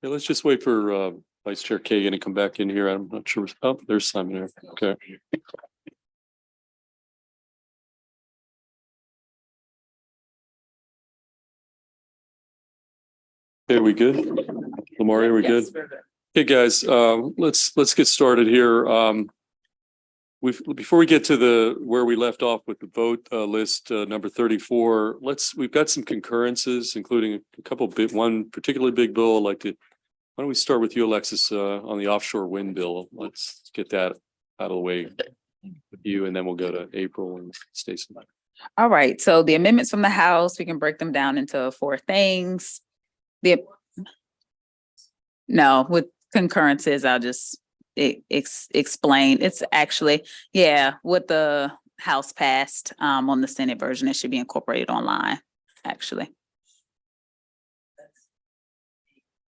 Okay, let's just wait for Vice Chair Kagan to come back in here. I'm not sure. Oh, there's Simon there. Okay. Okay, we good? Lamari, are we good? Okay, guys, let's get started here. Before we get to where we left off with the vote list number 34, we've got some concurrences, including a couple one particularly big bill. I'd like to, why don't we start with you, Alexis, on the offshore wind bill? Let's get that out of the way with you, and then we'll go to April and Stacey. All right, so the amendments from the House, we can break them down into 4 things. No, with concurrences, I'll just explain. It's actually, what the House passed on the Senate version, it should be incorporated online, actually.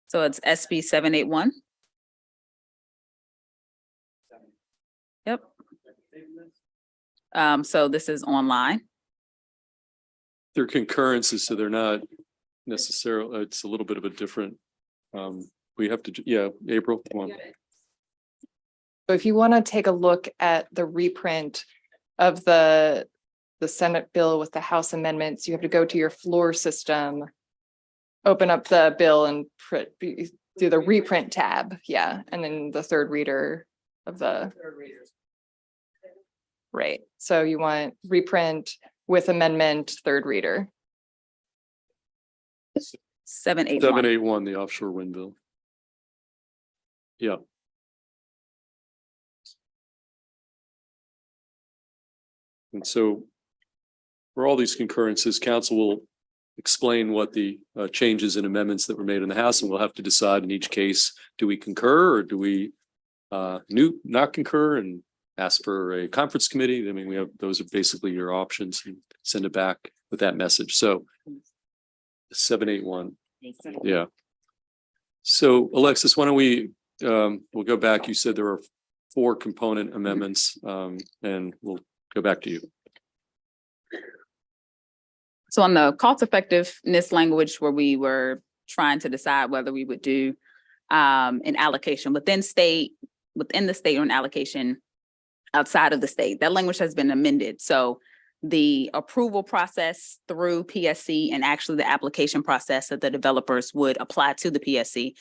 So it's SB 781. Yep. So this is online. They're concurrences, so they're not necessarily, it's a little bit of a different, we have to, April, come on. So if you want to take a look at the reprint of the Senate bill with the House amendments, you have to go to your floor system, open up the bill and do the reprint tab. Yeah. And then the third reader of the. Right. So you want reprint with amendment, third reader. 781. 781, the offshore wind bill. Yeah. And so for all these concurrences, council will explain what the changes and amendments that were made in the House, and we'll have to decide in each case, do we concur or do we not concur and ask for a conference committee? I mean, those are basically your options, and send it back with that message. So 781. Yeah. So Alexis, why don't we'll go back. You said there are 4 component amendments, and we'll go back to you. So on the cost effectiveness language, where we were trying to decide whether we would do an allocation within the state or an allocation outside of the state, that language has been amended. So the approval process through PSC and actually the application process that the developers would apply to the PSC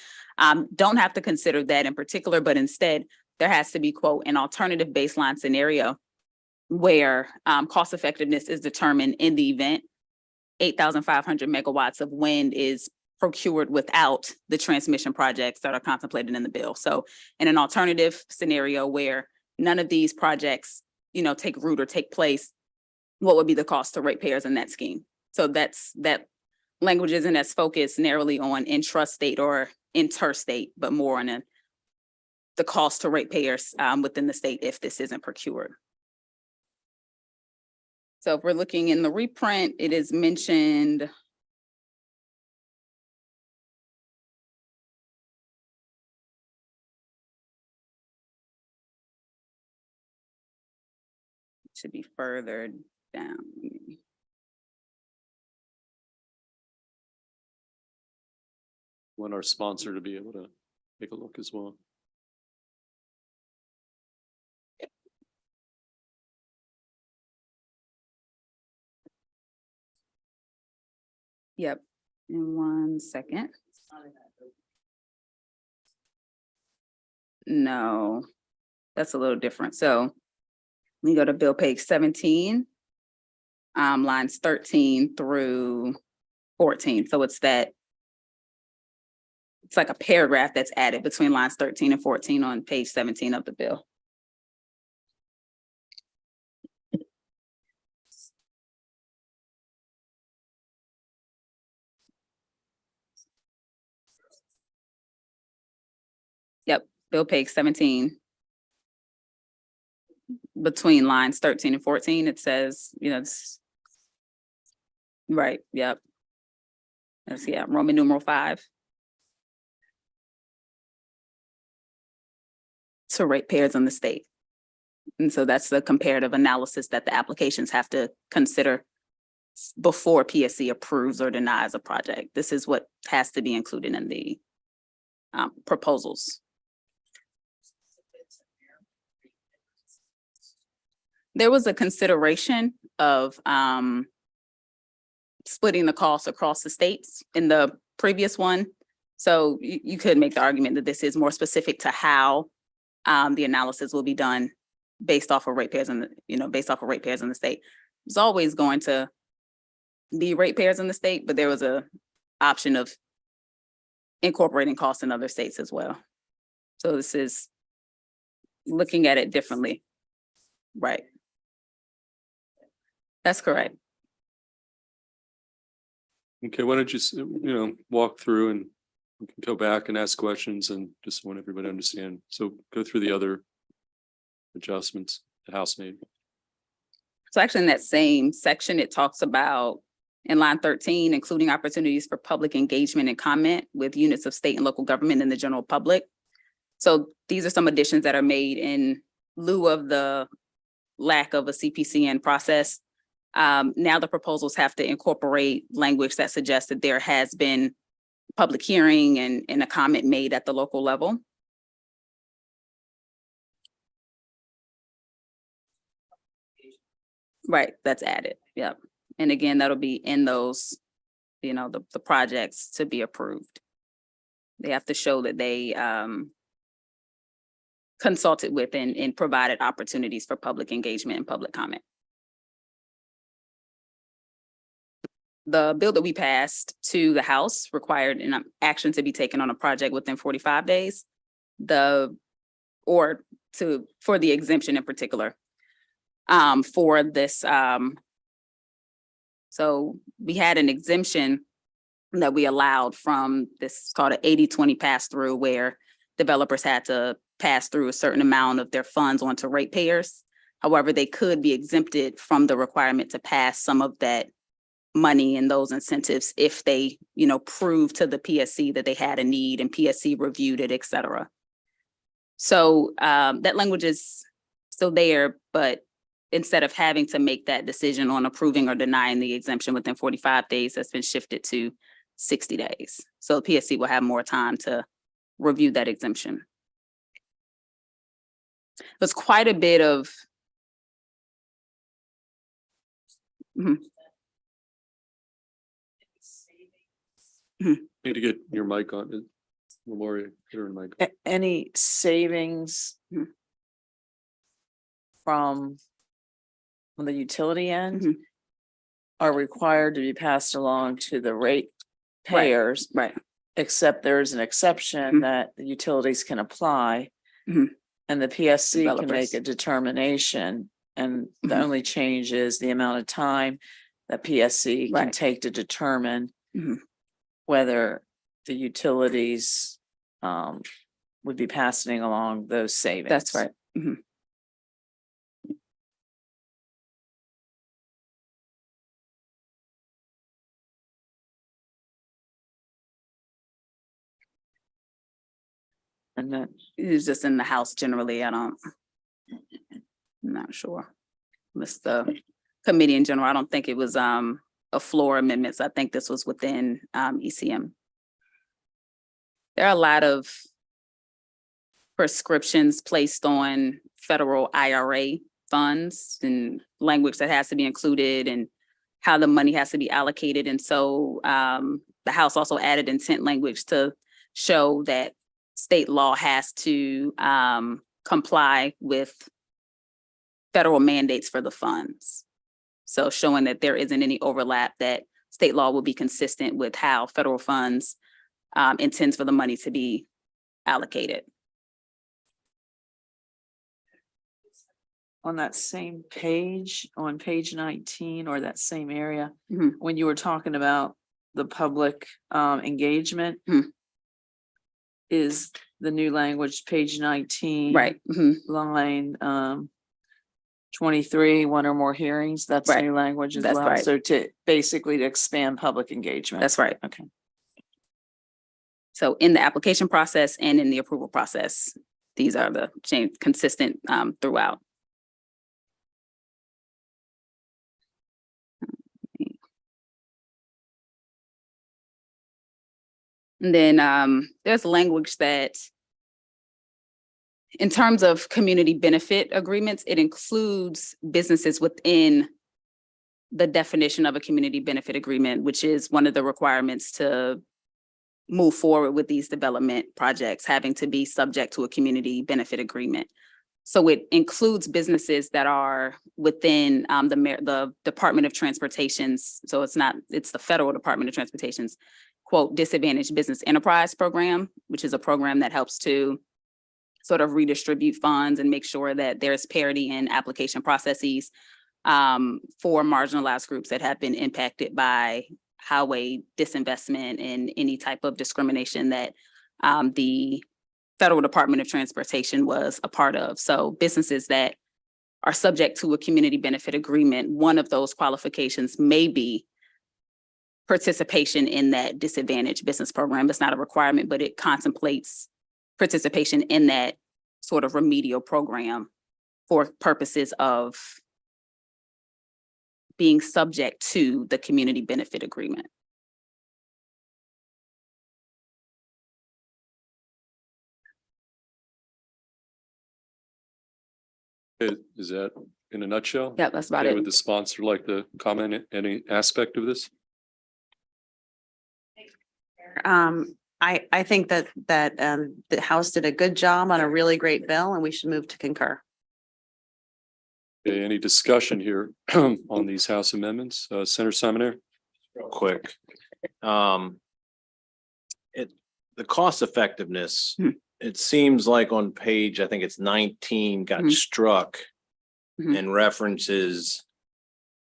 don't have to consider that in particular, but instead there has to be, quote, an alternative baseline scenario where cost effectiveness is determined in the event 8,500 megawatts of wind is procured without the transmission projects that are contemplated in the bill. So in an alternative scenario where none of these projects, take root or take place, what would be the cost to ratepayers in that scheme? So that language isn't as focused narrowly on intrastate or interstate, but more on the cost to ratepayers within the state if this isn't procured. So if we're looking in the reprint, it is mentioned. Should be further down. Want our sponsor to be able to take a look as well. Yep, in 1 second. No, that's a little different. So we go to bill page 17, lines 13 through 14. So it's like a paragraph that's added between lines 13 and 14 on page 17 of the bill. Yep, bill page 17. Between lines 13 and 14, it says, it's right. Yep. That's Roman numeral 5. To ratepayers in the state. And so that's the comparative analysis that the applications have to consider before PSC approves or denies a project. This is what has to be included in the proposals. There was a consideration of splitting the costs across the states in the previous one. So you could make the argument that this is more specific to how the analysis will be done based off of ratepayers in the, based off of ratepayers in the state. It's always going to be ratepayers in the state, but there was a option of incorporating costs in other states as well. So this is looking at it differently. Right. That's correct. Okay, why don't you, walk through and we can go back and ask questions and just want everybody to understand. So go through the other adjustments the House made. So actually in that same section, it talks about in line 13, including opportunities for public engagement and comment with units of state and local government and the general public. So these are some additions that are made in lieu of the lack of a CPCN process. Now the proposals have to incorporate language that suggests that there has been public hearing and a comment made at the local level. Right, that's added, yep. And again, that'll be in those, the projects to be approved. They have to show that they consulted with and provided opportunities for public engagement and public comment. The bill that we passed to the House required an action to be taken on a project within 45 days. For the exemption in particular. For this, so we had an exemption that we allowed from this called an 80-20 pass-through, where developers had to pass through a certain amount of their funds onto ratepayers. However, they could be exempted from the requirement to pass some of that money and those incentives if they, prove to the PSC that they had a need and PSC reviewed it, et cetera. So that language is still there, but instead of having to make that decision on approving or denying the exemption within 45 days, that's been shifted to 60 days. So the PSC will have more time to review that exemption. There's quite a bit of Need to get your mic on. Memoria, get her mic. Any savings from the utility end are required to be passed along to the rate payers, right. except there's an exception that the utilities can apply and the PSC can make a determination. And the only change is the amount of time that PSC can take to determine whether the utilities would be passing along those savings. That's right. And then It's just in the House generally. I'm not sure. It's the committee in general. I don't think it was a floor amendments. I think this was within ECM. There are a lot of prescriptions placed on federal IRA funds and language that has to be included and how the money has to be allocated. And so the House also added intent language to show that state law has to comply with federal mandates for the funds. So showing that there isn't any overlap, that state law will be consistent with how federal funds intends for the money to be allocated. on that same page, on page 19 or that same area, Mhm. when you were talking about the public engagement, is the new language, page 19. Right. Line 23, one or more hearings, that's Right. new language as That's well. right. So to basically expand public engagement. That's right. Okay. So in the application process and in the approval process, these are the change consistent throughout. And then there's language that in terms of community benefit agreements, it includes businesses within the definition of a community benefit agreement, which is one of the requirements to move forward with these development projects, having to be subject to a community benefit agreement. So it includes businesses that are within the Department of Transportation's, so it's the Federal Department of Transportation's, quote, disadvantaged business enterprise program, which is a program that helps to sort of redistribute funds and make sure that there's parity in application processes for marginalized groups that have been impacted by highway disinvestment and any type of discrimination that the Federal Department of Transportation was a part of. So businesses that are subject to a community benefit agreement, one of those qualifications may be participation in that disadvantaged business program. It's not a requirement, but it contemplates participation in that sort of remedial program for purposes of being subject to the community benefit agreement. Is that in a nutshell? Yeah, that's about Okay, it. would the sponsor like to comment any aspect of this? I think that the House did a good job on a really great bill and we should move to concur. Okay, any discussion here on these House amendments? Senator Simoner? Real quick. The cost effectiveness, it seems like on page, I think it's 19 got struck and references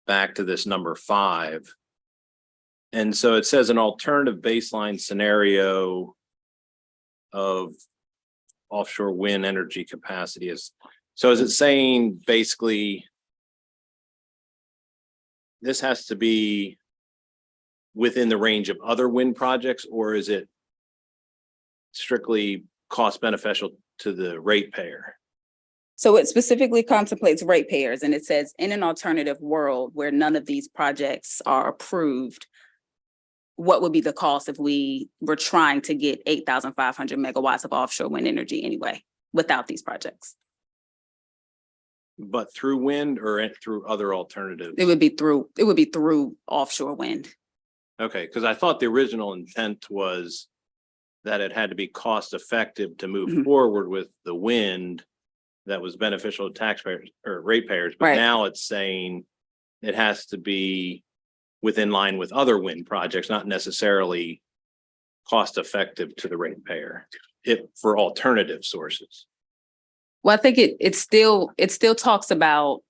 back to this number 5. And so it says an alternative baseline scenario of offshore wind energy capacity is, so is it saying basically this has to be within the range of other wind projects, or is it strictly cost beneficial to the ratepayer? So it specifically contemplates ratepayers, and it says in an alternative world where none of these projects are approved, what would be the cost if we were trying to get 8,500 megawatts of offshore wind energy anyway, without these projects? But through wind or through other alternatives? It would be through offshore wind. Okay, because I thought the original intent was that it had to be cost effective to move forward with the wind that was beneficial to taxpayers or ratepayers, but Right. now it's saying it has to be within line with other wind projects, not necessarily cost effective to the ratepayer, if for alternative sources. Well, I think it still talks about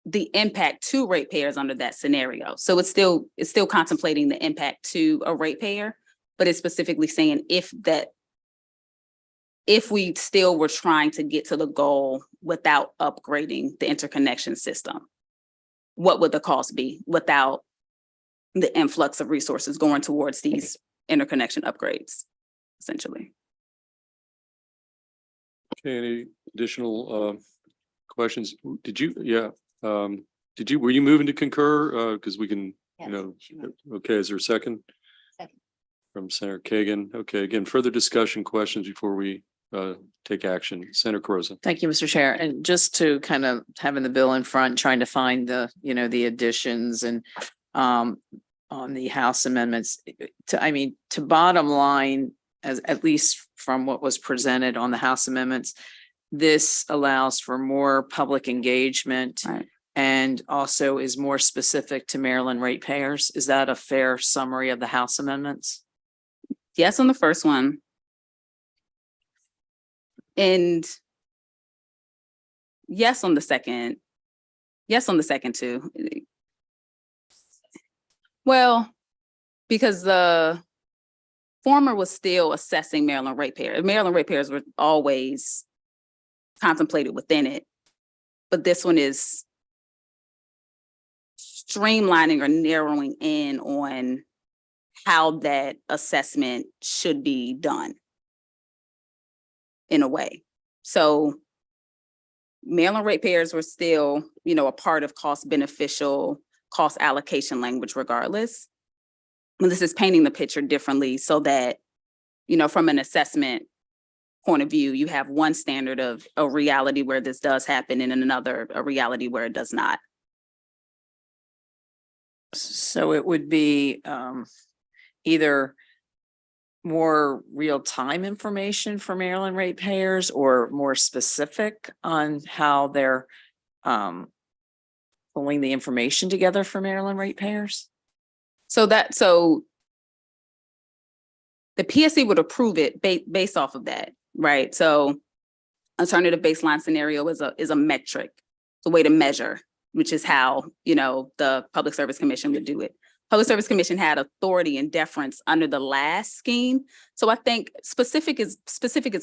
the impact to ratepayers under that scenario. So it's still contemplating the impact to a ratepayer, but it's specifically saying if we still were trying to get to the goal without upgrading the interconnection system, what would the cost be without the influx of resources going towards these interconnection upgrades, essentially? Okay, any additional questions? Were you moving to concur? Because we can, okay, is there a second? Second. From Senator Kagan. Okay, again, further discussion, questions before we take action. Senator Carosa. Thank you, Mr. Chair. And just to kind of having the bill in front, trying to find the additions and on the House amendments to bottom line, as at least from what was presented on the House amendments, this allows for more public engagement. Right. And also is more specific to Maryland ratepayers. Is that a fair summary of the House amendments? Yes on the first one. And yes on the second. Yes on the second too. Well, because the former was still assessing Maryland ratepayers. Maryland ratepayers were always contemplated within it. But this one is streamlining or narrowing in on how that assessment should be done in a way. So Maryland ratepayers were still, a part of cost beneficial, cost allocation language regardless. this is painting the picture differently so that, from an assessment point of view, you have one standard of a reality where this does happen and in another, a reality where it does not. So it would be either more real-time information for Maryland ratepayers or more specific on how they're pulling the information together for Maryland ratepayers? So the PSC would approve it based off of that, right? So alternative baseline scenario is a metric, it's a way to measure, which is how, the Public Service Commission would do it. Public Service Commission had authority and deference under the last scheme. So I think specific is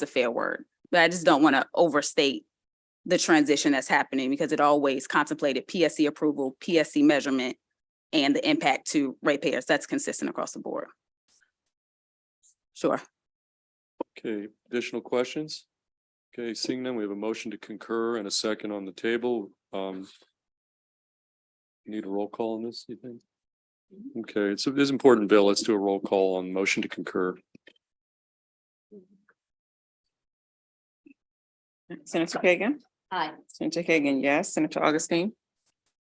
a fair word, but I just don't want to overstate the transition that's happening because it always contemplated PSC approval, PSC measurement, and the impact to ratepayers. That's consistent across the board. Sure. Okay, additional questions? Okay, seeing none, we have a motion to concur and a second on the table. Need a roll call on this, you think? Okay, it's an important bill. Let's do a roll call on motion to concur. Senator Kagan? Aye. Senator Kagan, yes. Senator Augustine?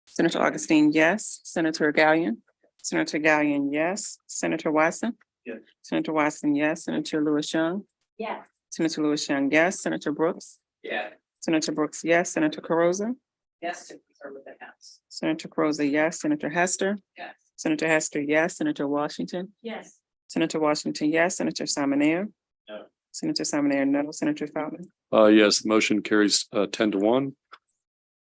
Senator Augustine, yes. Senator Gallion? Senator Gallion, yes. Senator Watson? Yes. Senator Watson, yes. Senator Lewis Young? Yes. Senator Lewis Young, yes. Senator Brooks? Yeah. Senator Brooks, yes. Senator Carozza? Yes, to concur with the House. Senator Carozza, yes. Senator Hester? Yes. Senator Hester, yes. Senator Washington? Yes. Senator Washington, yes. Senator Simoneau? No. Senator Simoneau, no. Senator Feldman? Yes, the motion carries 10-1.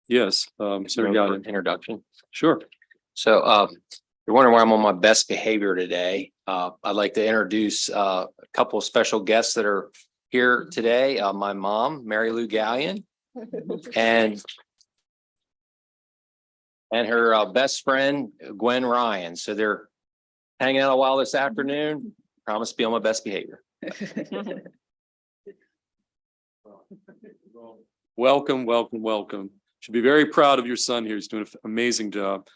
Yes, Senator Gallion. Introduction. Sure. So you're wondering why I'm on my best behavior today. I'd like to introduce a couple of special guests that are here today. My mom, Mary Lou Gallion, and her best friend, Gwen Ryan. So they're hanging out a while this afternoon. Promise to be on my best behavior. Welcome, welcome, welcome. Should be very proud of your son here. He's doing an amazing job.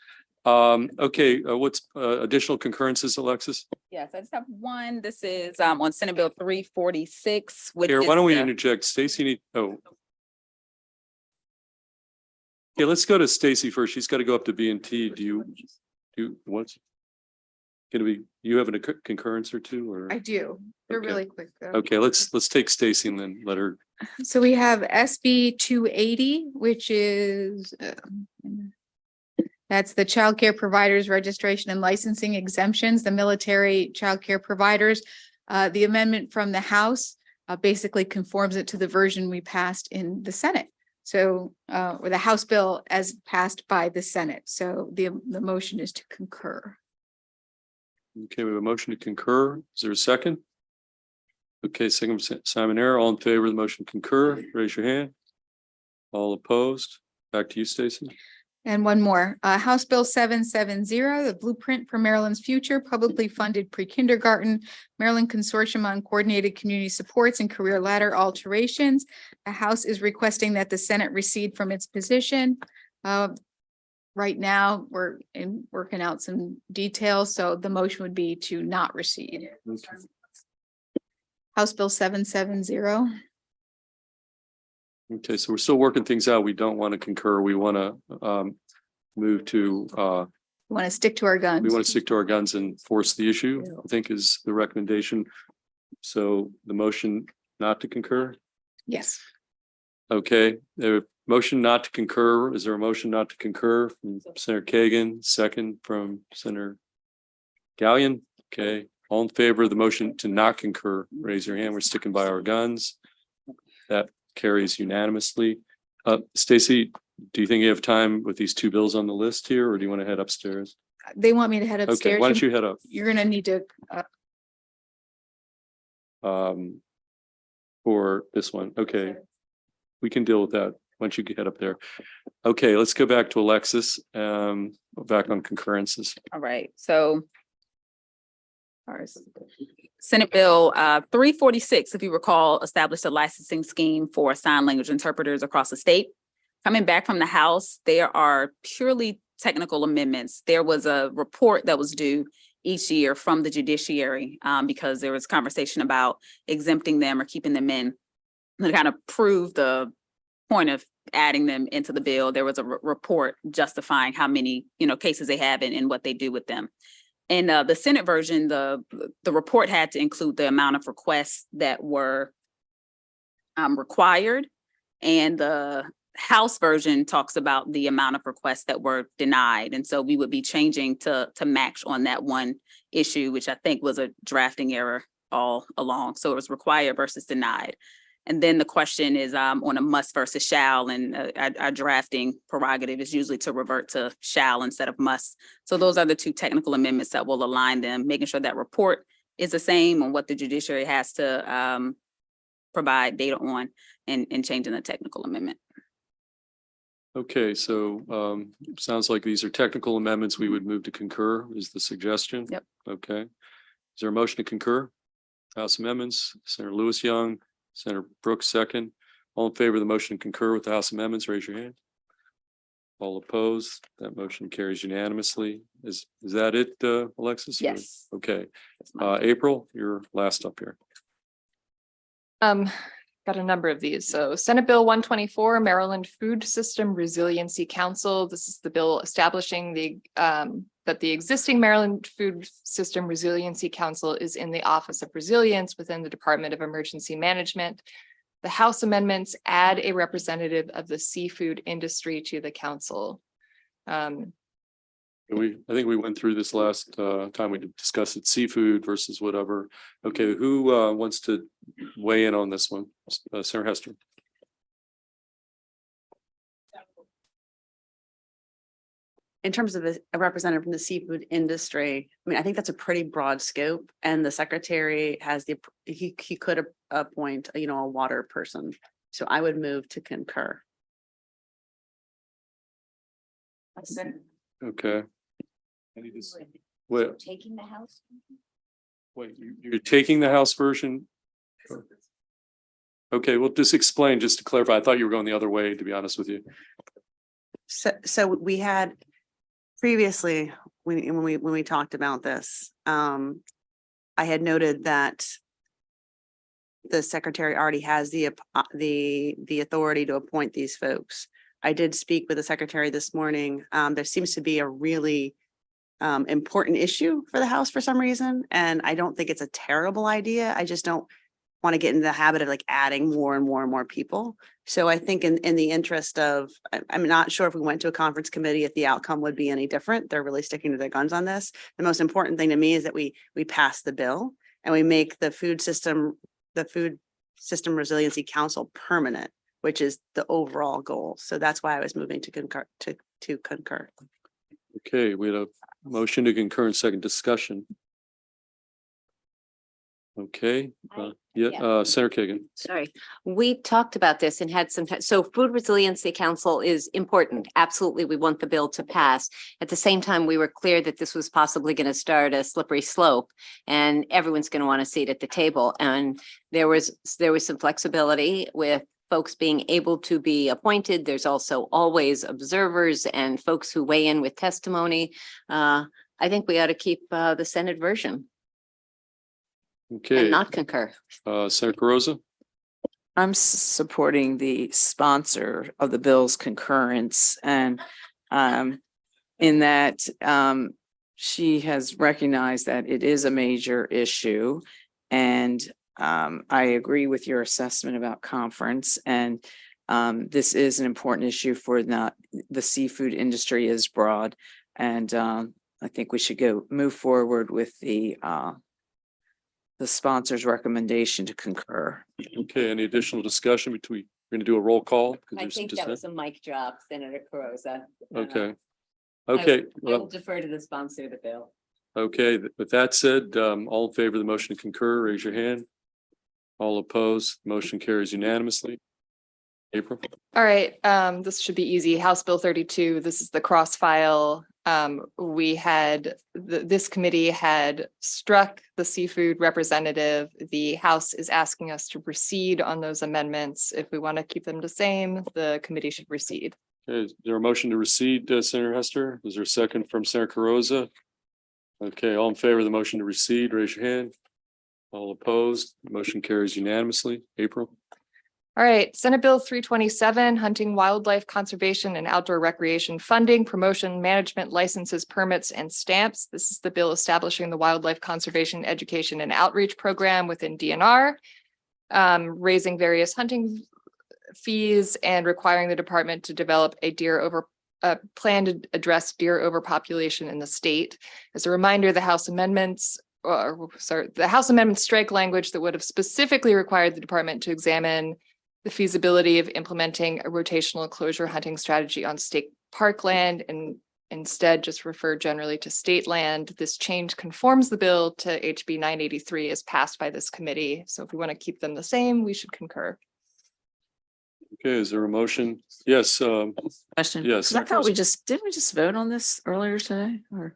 Okay, what's additional concurrences, Alexis? Yes, I just have one. This is on Senate Bill 346. Which Here, is why don't we the- interject? Stacy, okay, let's go to Stacy first. She's got to go up to B&T. Do what's gonna be, you have a concurrence or two or? I do. They're Okay. really quick though. Okay, let's take Stacy and then let her. So we have SB 280, which is that's the childcare providers registration and licensing exemptions, the military childcare providers. The amendment from the House basically conforms it to the version we passed in the Senate. So or the House bill as passed by the Senate. So the motion is to concur. Okay, we have a motion to concur. Is there a second? Okay, second, Simon Air, all in favor of the motion to concur, raise your hand. All opposed? Back to you, Stacy. And one more, House Bill 770, the blueprint for Maryland's future publicly funded pre-kindergarten, Maryland Consortium on Coordinated Community Supports and Career Ladder Alterations. The House is requesting that the Senate recede from its position. Right now, we're working out some details, so the motion would be to not recede. House Bill 770. Okay, so we're still working things out. We don't want to concur. We want to move to, We want to stick to our guns. we want to stick to our guns and force the issue, I think is the recommendation. So the motion not to concur? Yes. Okay, the motion not to concur. Is there a motion not to concur from Senator Kagan, second from Senator Gallion? Okay, all in favor of the motion to not concur, raise your hand. We're sticking by our guns. That carries unanimously. Stacy, do you think you have time with these two bills on the list here, or do you want to head upstairs? They want me to head Okay, upstairs. why don't you head up? You're gonna need to, For this one? Okay. We can deal with that once you head up there. Okay, let's go back to Alexis, back on concurrences. All right, so. Senate Bill 346, if you recall, established a licensing scheme for sign language interpreters across the state. Coming back from the House, there are purely technical amendments. There was a report that was due each year from the judiciary, because there was conversation about exempting them or keeping them in. To kind of prove the point of adding them into the bill, there was a report justifying how many, cases they have and what they do with them. In the Senate version, the report had to include the amount of requests that were required, and the House version talks about the amount of requests that were denied. And so we would be changing to match on that one issue, which I think was a drafting error all along. So it was required versus denied. And then the question is on a must versus shall, and our drafting prerogative is usually to revert to shall instead of must. So those are the two technical amendments that will align them, making sure that report is the same on what the judiciary has to provide data on, and changing the technical amendment. Okay, so sounds like these are technical amendments. We would move to concur is the suggestion. Yep. Okay. Is there a motion to concur? House amendments, Senator Lewis Young, Senator Brooks, second. All in favor of the motion to concur with the House amendments, raise your hand. All opposed, that motion carries unanimously. Is that it, Alexis? or- Yes. Okay, That's my- April, you're last up here. Got a number of these. So Senate Bill 124, Maryland Food System Resiliency Council. This is the bill establishing that the existing Maryland Food System Resiliency Council is in the Office of Resilience within the Department of Emergency Management. The House amendments add a representative of the seafood industry to the council. I think we went through this last time we discussed it, seafood versus whatever. Okay, who wants to weigh in on this one? Senator Hester. In terms of a representative from the seafood industry, I mean, I think that's a pretty broad scope, and the secretary has he could appoint, a water person. So I would move to concur. Okay. Wait, Taking the House? you're taking the House version? Okay, well, just explain, just to clarify. I thought you were going the other way, to be honest with you. So we had previously, when we talked about this, I had noted that the secretary already has the authority to appoint these folks. I did speak with the secretary this morning. There seems to be a really important issue for the House for some reason, and I don't think it's a terrible idea. I just don't want to get into the habit of like adding more and more and more people. So I think in the interest of, I'm not sure if we went to a conference committee, if the outcome would be any different. They're really sticking to their guns on this. The most important thing to me is that we pass the bill and we make the Food System Resiliency Council permanent, which is the overall goal. So that's why I was moving to concur. Okay, we had a motion to concur and second discussion. Okay, Senator Kagan. Sorry, we talked about this and had some, so Food Resiliency Council is important. Absolutely, we want the bill to pass. At the same time, we were clear that this was possibly going to start a slippery slope and everyone's going to want to see it at the table. And there was some flexibility with folks being able to be appointed. There's also always observers and folks who weigh in with testimony. I think we ought to keep the Senate version Okay, and not concur. Senator Carosa. I'm supporting the sponsor of the bill's concurrence, and in that she has recognized that it is a major issue, and I agree with your assessment about conference, and this is an important issue for the seafood industry is broad, and I think we should move forward with the sponsor's recommendation to concur. Okay, any additional discussion between, we're gonna do a roll call? 'cause I there's think dissent. that was a mic drop, Senator Carosa. Okay. I Okay, will well, defer to the sponsor of the bill. okay, with that said, all in favor of the motion to concur, raise your hand. All opposed, motion carries unanimously. April? All right, this should be easy. House Bill 32, this is the cross file. We had, this committee had struck the seafood representative. The House is asking us to proceed on those amendments. If we want to keep them the same, the committee should proceed. Okay, is there a motion to recede, Senator Hester? Is there a second from Senator Carosa? Okay, all in favor of the motion to recede, raise your hand. All opposed, motion carries unanimously. April? All right, Senate Bill 327, hunting, wildlife conservation and outdoor recreation funding, promotion, management, licenses, permits, and stamps. This is the bill establishing the wildlife conservation, education, and outreach program within DNR, raising various hunting fees and requiring the department to develop a plan to address deer overpopulation in the state. As a reminder, the House amendments strike language that would have specifically required the department to examine the feasibility of implementing a rotational closure hunting strategy on state parkland and instead just refer generally to state land. This change conforms the bill to HB 983 as passed by this committee. So if we want to keep them the same, we should concur. Okay, is there a motion? Yes, Question. Yes. 'Cause I thought didn't we just vote on this earlier today? Or,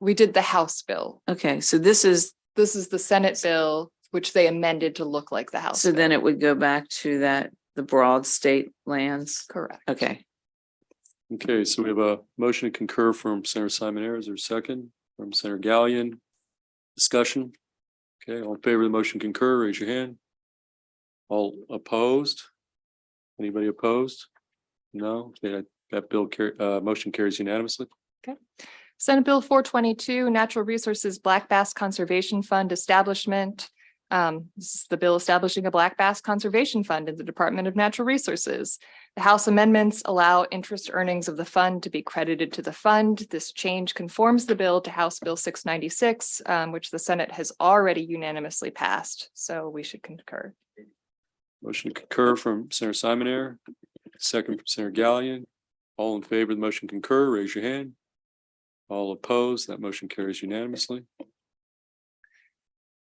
We did the House bill. okay, so this is, This is the Senate bill, which they amended to look like the House. so then bill. it would go back to the broad state lands. Correct. Okay. okay, so we have a motion to concur from Senator Simon Ayers. Is there a second from Senator Gallion? Discussion? Okay, all in favor of the motion concur, raise your hand. All opposed? Anybody opposed? No, okay, that motion carries unanimously. Senate Bill 422, Natural Resources Black Bass Conservation Fund Establishment. This is the bill establishing a Black Bass Conservation Fund in the Department of Natural Resources. The House amendments allow interest earnings of the fund to be credited to the fund. This change conforms the bill to House Bill 696, which the Senate has already unanimously passed. So we should concur. Motion to concur from Senator Simon Ayer, second from Senator Gallion. All in favor of the motion concur, raise your hand. All opposed, that motion carries unanimously.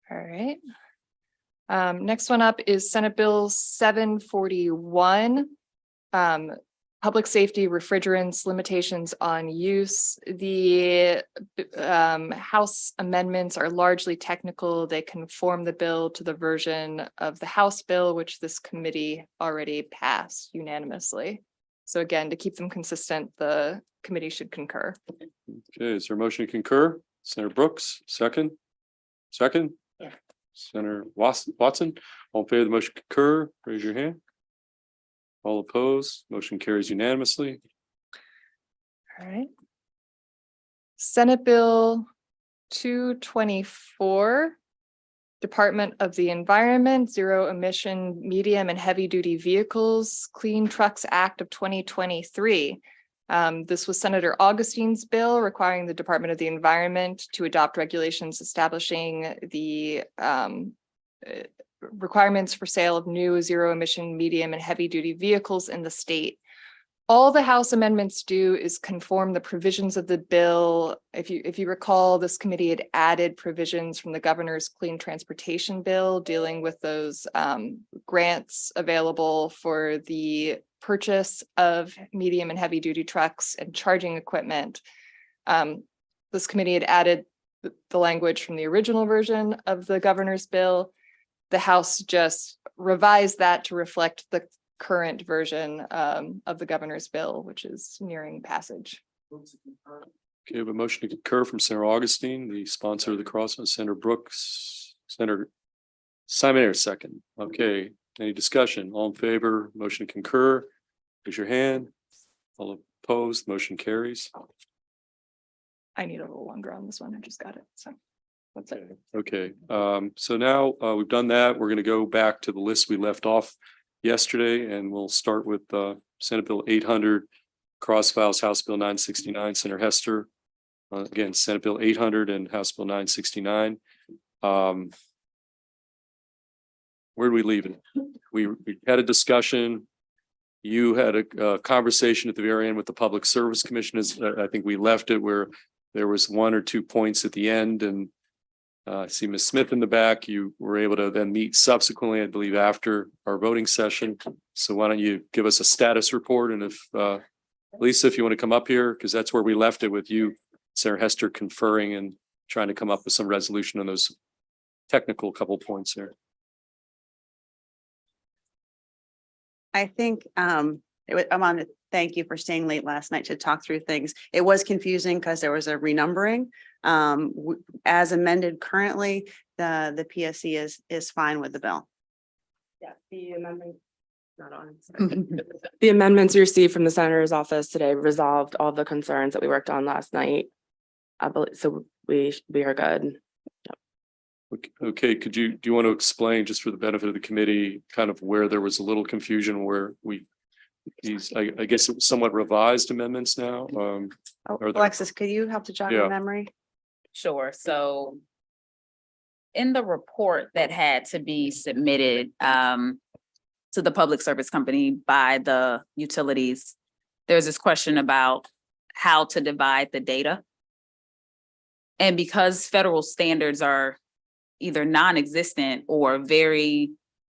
All right. Next one up is Senate Bill 741. Public safety refrigerants limitations on use. The House amendments are largely technical. They conform the bill to the version of the House bill, which this committee already passed unanimously. So again, to keep them consistent, the committee should concur. Okay, is there a motion to concur? Senator Brooks, second? Second? Yeah. Senator Watson, all in favor of the motion concur, raise your hand. All opposed, motion carries unanimously. All right. Senate Bill 224, Department of the Environment, Zero Emission Medium and Heavy Duty Vehicles, Clean Trucks Act of 2023. This was Senator Augustine's bill requiring the Department of the Environment to adopt regulations establishing the requirements for sale of new zero emission medium and heavy duty vehicles in the state. All the House amendments do is conform the provisions of the bill. If you recall, this committee had added provisions from the governor's clean transportation bill dealing with those grants available for the purchase of medium and heavy duty trucks and charging equipment. This committee had added the language from the original version of the governor's bill. The House just revised that to reflect the current version of the governor's bill, which is nearing passage. Okay, we have a motion to concur from Senator Augustine, the sponsor of the crosswalk. Senator Brooks, Senator Simon Ayers, second. Okay, any discussion? All in favor, motion to concur, raise your hand. All opposed, motion carries. I need a little longer on this one. I just got it. So that's it. Okay, so now we've done that. We're going to go back to the list we left off yesterday, and we'll start with Senate Bill 800, cross files House Bill 969, Senator Hester. Again, Senate Bill 800 and House Bill 969. Where do we leave it? We had a discussion. You had a conversation at the very end with the Public Service Commission. I think we left it where there was one or two points at the end, and I see Ms. Smith in the back. You were able to then meet subsequently, I believe, after our voting session. So why don't you give us a status report? And if Lisa, if you want to come up here, because that's where we left it with you, Senator Hester, conferring and trying to come up with some resolution on those technical couple points there. I think I'm on to thank you for staying late last night to talk through things. It was confusing because there was a renumbering. As amended currently, the PSC is fine with the bill. Yeah, the amendment. Not on. The amendments we received from the senator's office today resolved all the concerns that we worked on last night. I believe, so we are good. Okay, do you want to explain, just for the benefit of the committee, kind of where there was a little confusion, where I guess it was somewhat revised amendments now? Oh, Are there- Alexis, could you help to jog Yeah. my memory? Sure, so in the report that had to be submitted to the public service company by the utilities, there's this question about how to divide the data. And because federal standards are either non-existent or very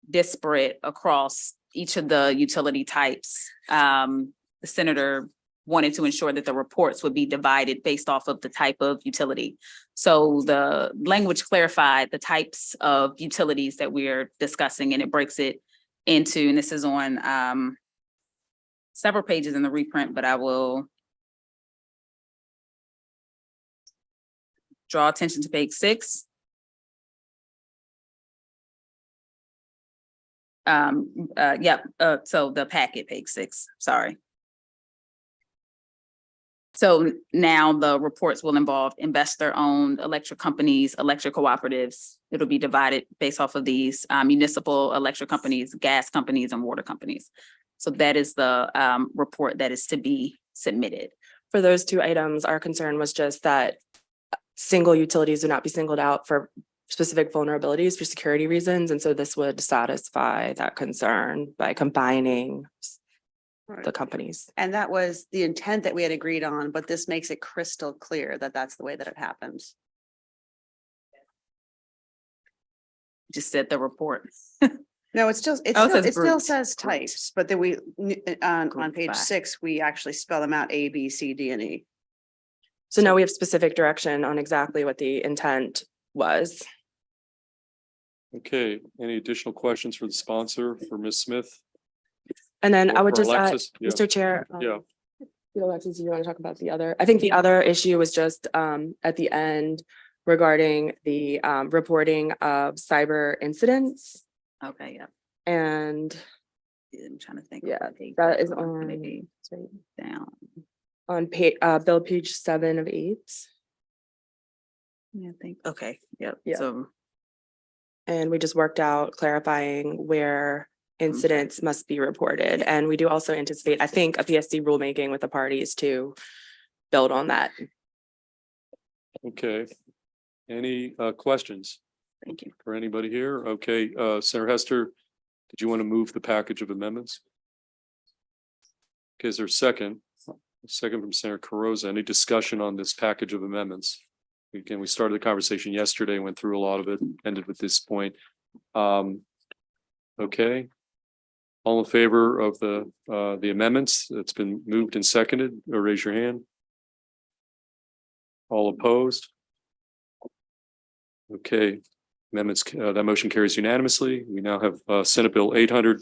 disparate across each of the utility types, the senator wanted to ensure that the reports would be divided based off of the type of utility. So the language clarified the types of utilities that we're discussing, and it breaks it into, and this is on several pages in the reprint, but I will draw attention to page 6. So the packet, page 6, sorry. So now the reports will involve investor-owned electric companies, electric cooperatives. It'll be divided based off of these municipal electric companies, gas companies, and water companies. So that is the report that is to be submitted. For those two items, our concern was just that single utilities would not be singled out for specific vulnerabilities for security reasons. And so this would satisfy that concern by combining the companies. And that was the intent that we had agreed on, but this makes it crystal clear that that's the way that it happens. Just said the report. No, it's still, Oh, it says it still grouped. says types, but then on Grouped page by. 6, we actually spell them out A, B, C, D, and E. So now we have specific direction on exactly what the intent was. Okay, any additional questions for the sponsor, for Ms. Smith? And then I Or would for just add, Alexis? Yeah. Mr. Chair. Yeah. Alexis, do you want to talk about the other? I think the other issue was just at the end regarding the reporting of cyber incidents. Okay, yeah. And I'm trying to think. Yeah, what page that is that's on- Maybe it's right down. on bill page 7 of 8. Yeah, I think, okay, yep. Yeah. So, And we just worked out clarifying where incidents must be reported. And we do also anticipate, I think, a PSC rulemaking with the parties to build on that. Okay. Any questions thank you. for anybody here? Okay, Senator Hester, did you want to move the package of amendments? Okay, is there a second? A second from Senator Carrozza. Any discussion on this package of amendments? Again, we started the conversation yesterday, went through a lot of it, ended with this point. Okay. All in favor of the amendments that's been moved and seconded, or raise your hand. All opposed? Okay, amendments, that motion carries unanimously. We now have Senate Bill 800.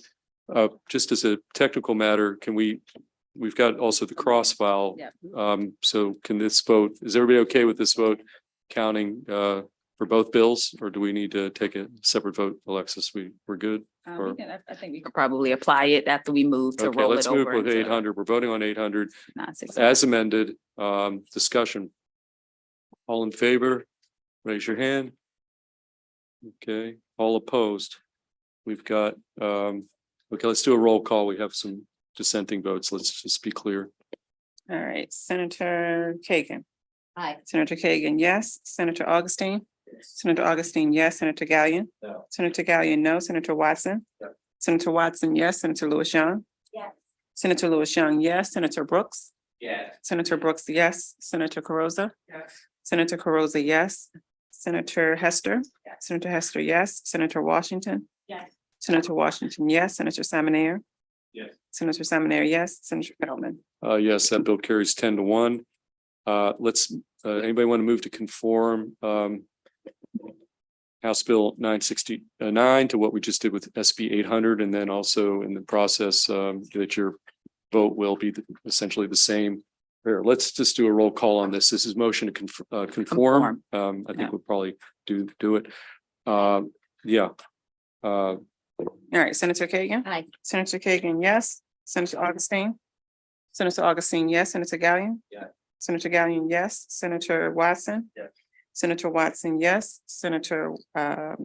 Just as a technical matter, we've got also the cross file. Yeah. So can this vote, is everybody okay with this vote counting for both bills, or do we need to take a separate vote? Alexis, we're good? Or- I think we could probably apply it after we move to Okay, roll it let's move over. with into 800. We're voting on 800 960. as amended. Discussion. All in favor, raise your hand. Okay, all opposed. We've got, okay, let's do a roll call. We have some dissenting votes. Let's just be clear. All right, Senator Kagan. Aye. Senator Kagan, yes. Senator Augustine. Senator Augustine, yes. Senator Gallion. No. Senator Gallion, no. Senator Watson. Yeah. Senator Watson, yes. Senator Lewis Young. Yes. Senator Lewis Young, yes. Senator Brooks. Yeah. Senator Brooks, yes. Senator Carrozza. Yes. Senator Carrozza, yes. Senator Hester. Yes. Senator Hester, yes. Senator Washington. Yes. Senator Washington, yes. Senator Salmonair. Yes. Senator Salmonair, yes. Senator Feldman. Yes, that bill carries 10-1. Let's, anybody want to move to conform House Bill 969 to what we just did with SB 800, and then also in the process that your vote will be essentially the same Here, let's just do a roll call on this. This is motion to conform. I think Yeah. we'll probably do it. Yeah. All right, Senator Kagan. Aye. Senator Kagan, yes. Senator Augustine. Senator Augustine, yes. Senator Gallion. Yeah. Senator Gallion, yes. Senator Watson. Yes. Senator Watson, yes. Senator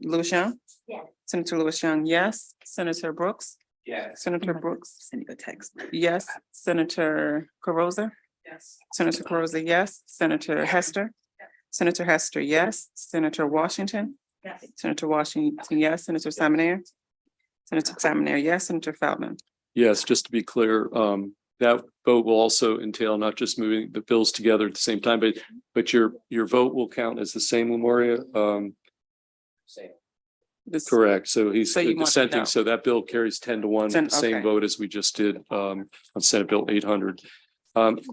Louis Young. Yes. Senator Louis Young, yes. Senator Brooks. Yeah. Senator Brooks, Send you a text. yes. Senator Carosa. Yes. Senator Carosa, yes. Senator Hester. Senator Hester, yes. Senator Washington. Yes. Senator Washington, yes. Senator Simoneer. Senator Simoneer, yes. Senator Feldman. Yes, just to be clear, that vote will also entail not just moving the bills together at the same time, but your vote will count as the same, Memoria. This- Correct. So he's So you want to dissenting. know. So that bill carries 10-1, Ten, the same okay. vote as we just did on Senate Bill 800.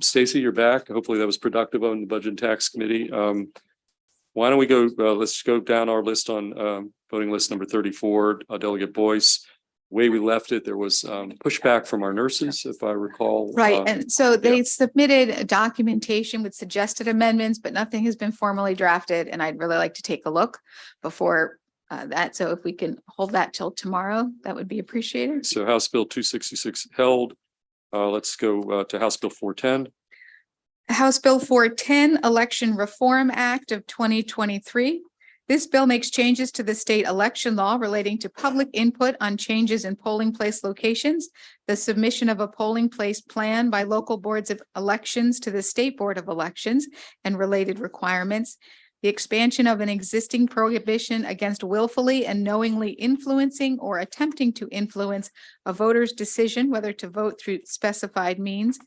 Stacy, you're back. Hopefully that was productive on the Budget and Tax Committee. Why don't we go, let's go down our list on voting list number 34, Delegate Boyce. Way we left it, there was pushback from our nurses, if I recall. Right, and so they submitted a documentation with suggested amendments, but nothing has been formally drafted, and I'd really like to take a look before that. So if we can hold that till tomorrow, that would be appreciated. So House Bill 266 held. Let's go to House Bill 410. House Bill 410, Election Reform Act of 2023. This bill makes changes to the state election law relating to public input on changes in polling place locations, the submission of a polling place plan by local boards of elections to the State Board of Elections and related requirements, the expansion of an existing prohibition against willfully and knowingly influencing or attempting to influence a voter's decision whether to vote through specified means,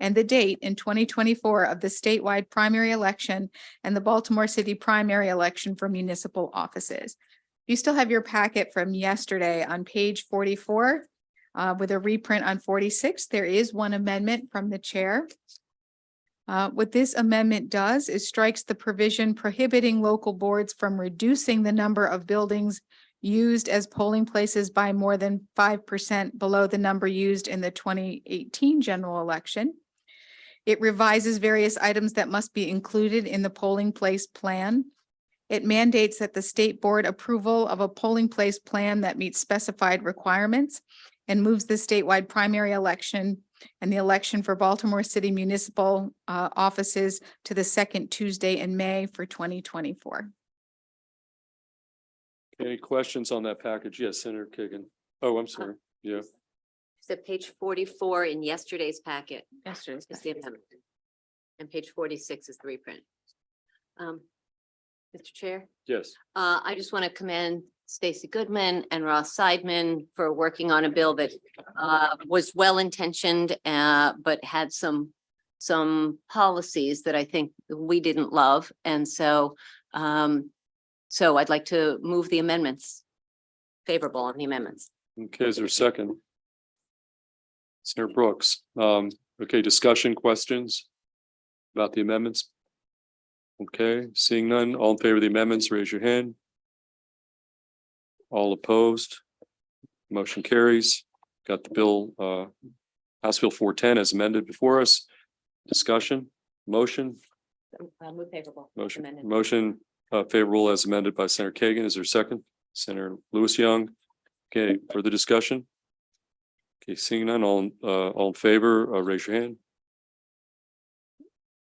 and the date in 2024 of the statewide primary election and the Baltimore City primary election for municipal offices. You still have your packet from yesterday on page 44 with a reprint on 46. There is one amendment from the chair. What this amendment does is strikes the provision prohibiting local boards from reducing the number of buildings used as polling places by more than 5% below the number used in the 2018 general election. It revises various items that must be included in the polling place plan. It mandates that the state board approval of a polling place plan that meets specified requirements and moves the statewide primary election and the election for Baltimore City municipal offices to the second Tuesday in May for 2024. Any questions on that package? Yes, Senator Kagan. Oh, I'm sorry. Yeah. So page 44 in yesterday's packet Yesterday's. is the amendment. And page 46 is the reprint. Mr. Chair, Yes. I just want to commend Stacy Goodman and Ross Seidman for working on a bill that was well-intentioned, but had some policies that I think we didn't love. And so I'd like to move the amendments, favorable on the amendments. Okay, is there a second? Senator Brooks. Okay, discussion, questions about the amendments? Okay, seeing none, all in favor of the amendments, raise your hand. All opposed? Motion carries. Got the bill, House Bill 410 as amended before us. Discussion, motion, Move favorable. motion, Amended. motion favorable as amended by Senator Kagan. Is there a second? Senator Louis Young. Okay, further discussion? Okay, seeing none, all in favor, raise your hand.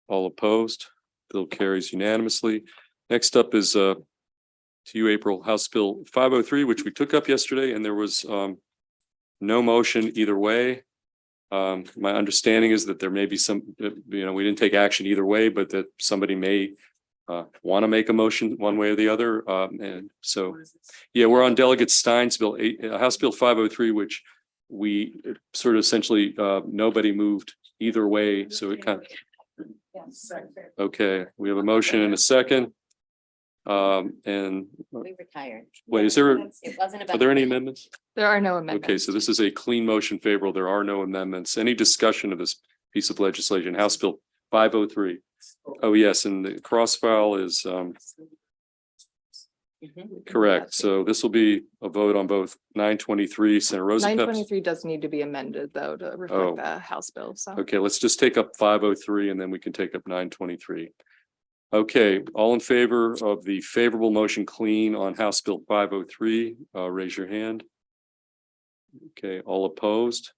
All opposed, bill carries unanimously. Next up is to you, April, House Bill 503, which we took up yesterday, and there was no motion either way. My understanding is that there may be some, we didn't take action either way, but that somebody may want to make a motion one way or the other. And so, yeah, we're on Delegate Stein's bill, House Bill 503, which we sort of essentially nobody moved either way. So it kind of, okay, we have a motion and a second. And We retired. wait, is there, It wasn't about. are there any amendments? There are no amendments. Okay, so this is a clean motion favorable. There are no amendments. Any discussion of this piece of legislation, House Bill 503? Oh, yes, and the cross file is Correct. So this will be a vote on both 923 Senator Nine Rosenpep. twenty-three does need to be amended though to Oh. reflect the House bill, so. Okay, let's just take up 503 and then we can take up 923. Okay, all in favor of the favorable motion clean on House Bill 503, raise your hand. Okay, all opposed?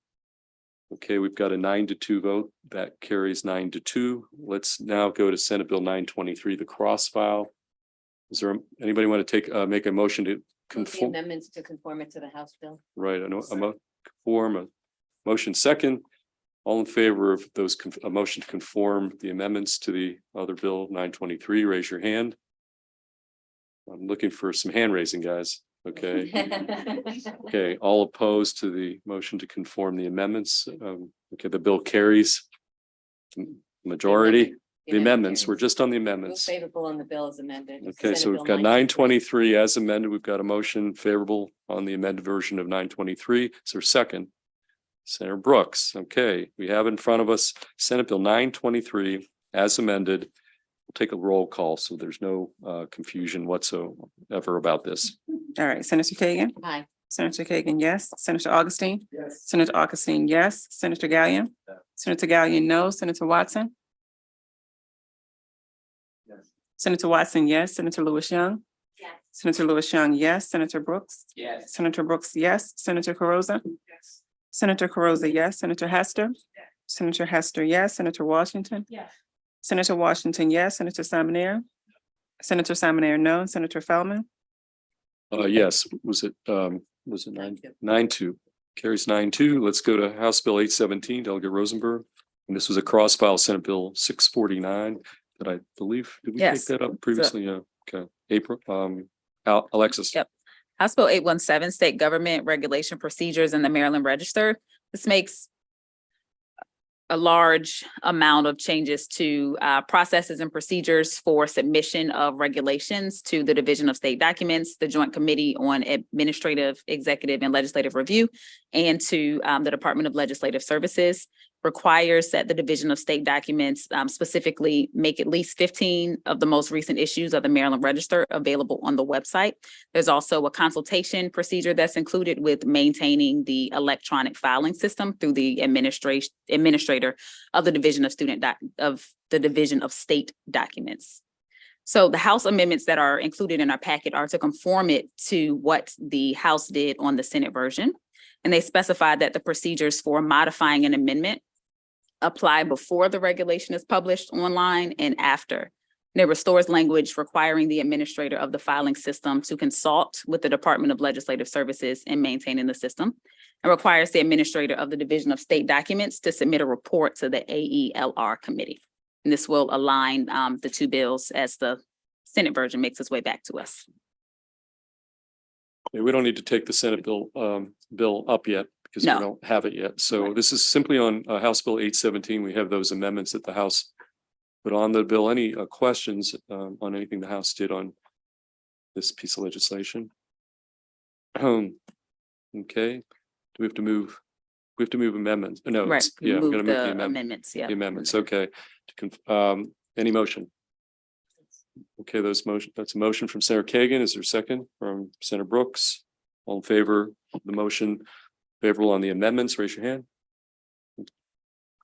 Okay, we've got a 9-2 vote. That carries 9-2. Let's now go to Senate Bill 923, the cross file. Is there anybody want to take, make a motion to conform? Amendments to conform it to the House bill. Right, form a motion second. All in favor of those, a motion to conform the amendments to the other bill 923, raise your hand. I'm looking for some hand raising, guys. Okay, okay, all opposed to the motion to conform the amendments. Okay, the bill carries. Majority, the amendments, we're just on the amendments. Favorable on the bill as amended. Okay, so we've got 923 as amended. We've got a motion favorable on the amended version of 923. Is there a second? Senator Brooks. Okay, we have in front of us Senate Bill 923 as amended. We'll take a roll call so there's no confusion whatsoever about this. All right, Senator Kagan. Aye. Senator Kagan, yes. Senator Augustine. Yes. Senator Augustine, yes. Senator Gallion. Senator Gallion, no. Senator Watson. Senator Watson, yes. Senator Lewis Young. Yes. Senator Lewis Young, yes. Senator Brooks. Yes. Senator Brooks, yes. Senator Carozza. Yes. Senator Carozza, yes. Senator Hester. Yes. Senator Hester, yes. Senator Washington. Yes. Senator Washington, yes. Senator Salmonair. Senator Salmonair, no. Senator Feldman. Yes, was it 9-2? Carries 9-2. Let's go to House Bill 817, Delegate Rosenberg. And this was a cross file Senate Bill 649 that I believe, did we take Yes. that up previously? Yeah, okay. April, Alexis. Yep. House Bill 817, State Government Regulation Procedures in the Maryland Register. This makes a large amount of changes to processes and procedures for submission of regulations to the Division of State Documents, the Joint Committee on Administrative, Executive, and Legislative Review, and to the Department of Legislative Services. Requires that the Division of State Documents specifically make at least 15 of the most recent issues of the Maryland Register available on the website. There's also a consultation procedure that's included with maintaining the electronic filing system through the administrator of the Division of State Documents. So the House amendments that are included in our packet are to conform it to what the House did on the Senate version. And they specify that the procedures for modifying an amendment apply before the regulation is published online and after. And it restores language requiring the administrator of the filing system to consult with the Department of Legislative Services in maintaining the system, and requires the administrator of the Division of State Documents to submit a report to the AELR committee. And this will align the two bills as the Senate version makes its way back to us. Yeah, we don't need to take the Senate bill up yet because we No. don't have it yet. So this is simply on House Bill 817. We have those amendments that the House put on the bill. Any questions on anything the House did on this piece of legislation? Okay, do we have to move? We have to move amendments? No, Right, yeah, we're move gonna move the the amendment. amendments, yeah. The amendments, okay. Any motion? Okay, that's a motion from Senator Kagan. Is there a second from Senator Brooks? All in favor of the motion, favorable on the amendments, raise your hand.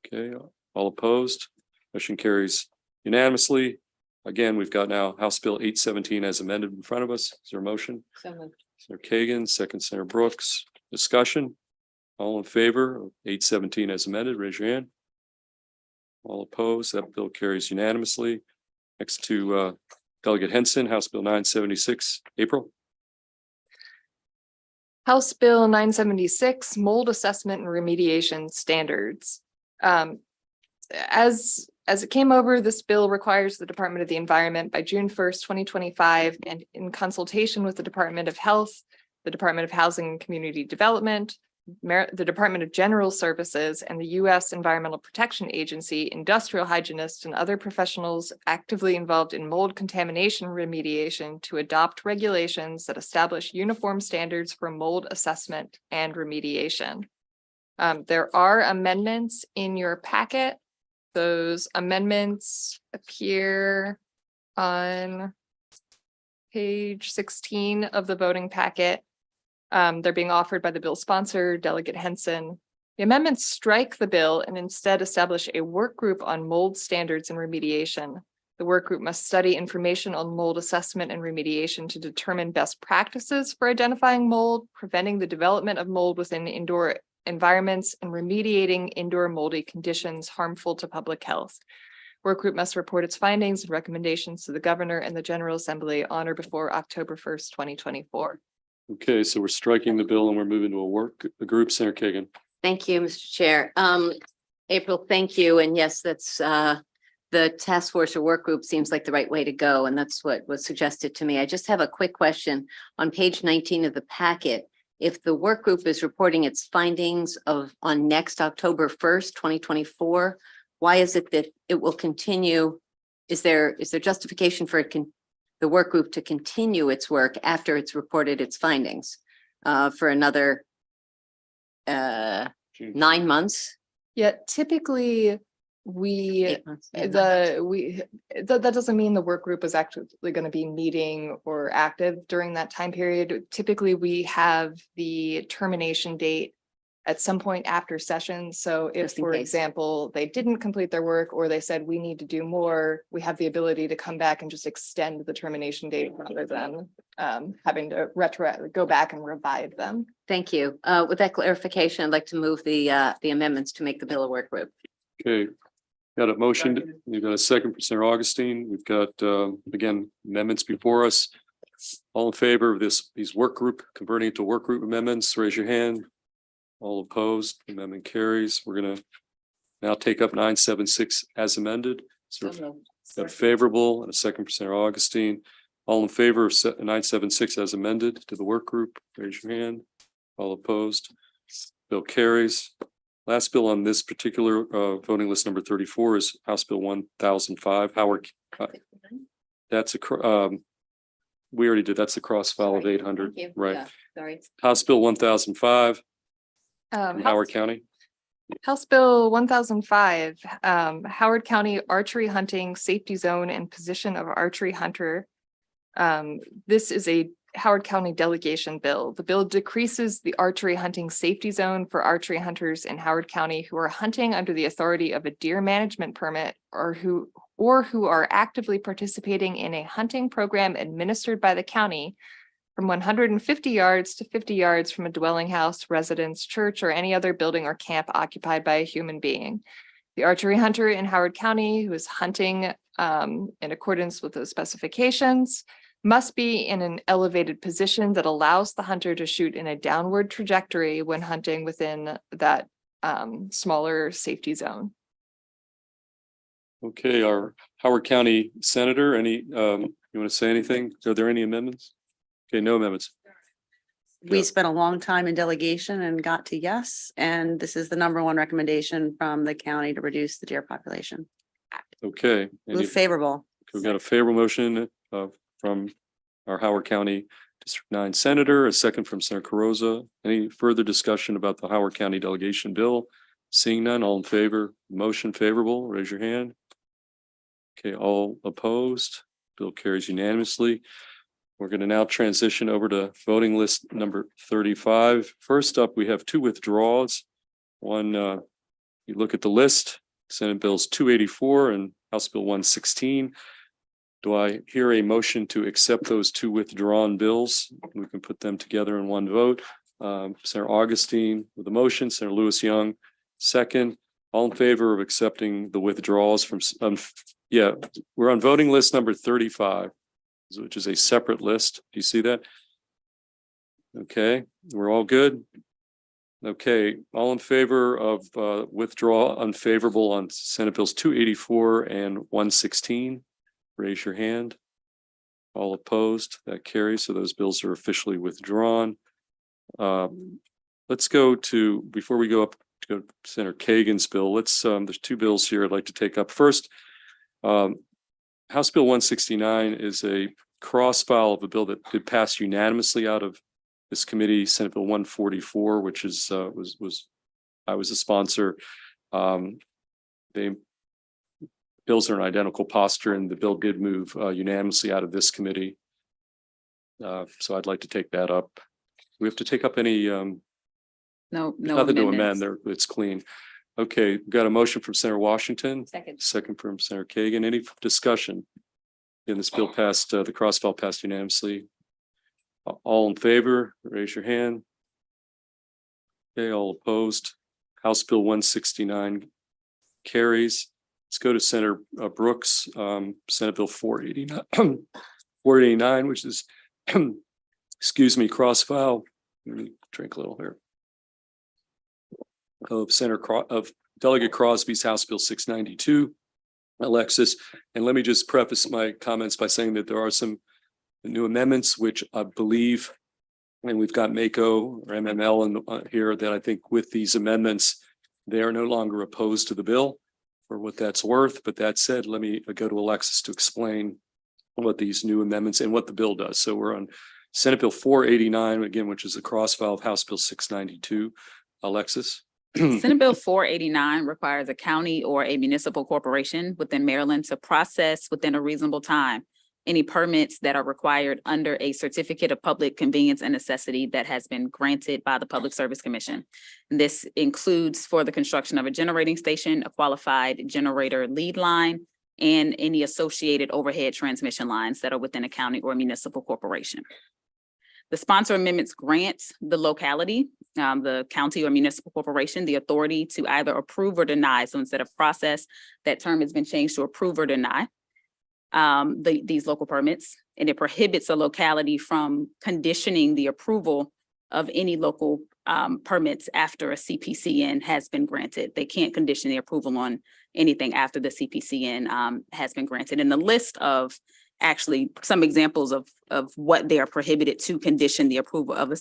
Okay, all opposed, motion carries unanimously. Again, we've got now House Bill 817 as amended in front of us. Is there a motion? So moved. Senator Kagan, second Senator Brooks, discussion. All in favor of 817 as amended, raise your hand. All opposed, that bill carries unanimously. Next to Delegate Henson, House Bill 976, April. House Bill 976, mold assessment and remediation standards. As it came over, this bill requires the Department of the Environment by June 1st, 2025, and in consultation with the Department of Health, the Department of Housing and Community Development, the Department of General Services, and the U.S. Environmental Protection Agency, industrial hygienists, and other professionals actively involved in mold contamination remediation to adopt regulations that establish uniform standards for mold assessment and remediation. There are amendments in your packet. Those amendments appear on page 16 of the voting packet. They're being offered by the bill sponsor, Delegate Henson. The amendments strike the bill and instead establish a work group on mold standards and remediation. The work group must study information on mold assessment and remediation to determine best practices for identifying mold, preventing the development of mold within indoor environments, and remediating indoor moldy conditions harmful to public health. Work group must report its findings and recommendations to the governor and the General Assembly on or before October 1st, 2024. Okay, so we're striking the bill and we're moving to a group. Senator Kagan. Thank you, Mr. Chair. April, thank you. And yes, that's the task force or work group seems like the right way to go. And that's what was suggested to me. I just have a quick question. On page 19 of the packet, if the work group is reporting its findings on next October 1st, 2024, why is it that it will continue? Is there justification for the work group to continue its work after it's reported its findings for another 9 months? Yeah, typically Eight months, yeah. that doesn't mean the work group is actually going to be meeting or active during that time period. Typically, we have the termination date at some point after session. So if, Just in for case. example, they didn't complete their work or they said we need to do more, we have the ability to come back and just extend the termination date rather than having to go back and revive them. Thank you. With that clarification, I'd like to move the amendments to make the bill a work group. Okay, got a motion. We've got a second for Senator Augustine. We've got, again, amendments before us. All in favor of these work group, converting it to work group amendments, raise your hand. All opposed, amendment carries. We're gonna now take up 976 as amended. So got a favorable and a second for Senator Augustine. All in favor of 976 as amended to the work group, raise your hand. All opposed, bill carries. Last bill on this particular voting list, number 34, is House Bill 1005. Howard, that's we already did. That's the cross file of 800, Thank you. right? Yeah, sorry. House Bill 1005 from House- Howard County. House Bill 1005, Howard County Archery Hunting Safety Zone and Position of Archery Hunter. This is a Howard County delegation bill. The bill decreases the archery hunting safety zone for archery hunters in Howard County who are hunting under the authority of a deer management permit or who are actively participating in a hunting program administered by the county from 150 yards to 50 yards from a dwelling house, residence, church, or any other building or camp occupied by a human being. The archery hunter in Howard County who is hunting in accordance with those specifications must be in an elevated position that allows the hunter to shoot in a downward trajectory when hunting within that smaller safety zone. Okay, our Howard County Senator, you want to say anything? Are there any amendments? Okay, no amendments. We Yeah. spent a long time in delegation and got to yes, and this is the #1 recommendation from the county to reduce the deer population. Okay. Move favorable. We've got a favorable motion from our Howard County District 9 Senator, a second from Senator Carrozza. Any further discussion about the Howard County delegation bill? Seeing none, all in favor, motion favorable, raise your hand. Okay, all opposed, bill carries unanimously. We're going to now transition over to voting list number 35. First up, we have 2 withdrawals. One, you look at the list, Senate Bills 284 and House Bill 116. Do I hear a motion to accept those 2 withdrawn bills? We can put them together in one vote. Senator Augustine with the motion, Senator Lewis Young, second. All in favor of accepting the withdrawals from, we're on voting list number 35, which is a separate list. Do you see that? Okay, we're all good. Okay, all in favor of withdraw unfavorable on Senate Bills 284 and 116? Raise your hand. All opposed, that carries. So those bills are officially withdrawn. Let's go to, before we go up to Senator Kagan's bill, there's 2 bills here I'd like to take up. First, House Bill 169 is a cross file of a bill that did pass unanimously out of this committee, Senate Bill 144, which is I was a sponsor. Bills are in identical posture, and the bill did move unanimously out of this committee. So I'd like to take that up. We have to take up any, No nothing to amendments. amend there. It's clean. Okay, we've got a motion from Senator Washington, Second. second from Senator Kagan. Any discussion? And this bill passed, the cross-file passed unanimously. All in favor, raise your hand. Okay, all opposed. House Bill 169 carries. Let's go to Senator Brooks, Senate Bill 489, 489, which is, excuse me, cross-file. Let me drink a little here. Of Delegate Crosby's House Bill 692. Alexis, and let me just preface my comments by saying that there are some new amendments, which I believe, and we've got MACO or MML in here, that I think with these amendments, they are no longer opposed to the bill for what that's worth. But that said, let me go to Alexis to explain what these new amendments and what the bill does. So we're on Senate Bill 489, again, which is a cross-file of House Bill 692. Alexis. Senate Bill 489 requires a county or a municipal corporation within Maryland to process within a reasonable time any permits that are required under a certificate of public convenience and necessity that has been granted by the Public Service Commission. This includes for the construction of a generating station, a qualified generator lead line, and any associated overhead transmission lines that are within a county or municipal corporation. The sponsor amendments grant the locality, the county or municipal corporation, the authority to either approve or deny. So instead of process, that term has been changed to approve or deny these local permits. And it prohibits a locality from conditioning the approval of any local permits after a CPCN has been granted. They can't condition the approval on anything after the CPCN has been granted. And the list of actually some examples of what they are prohibited to condition the approval of a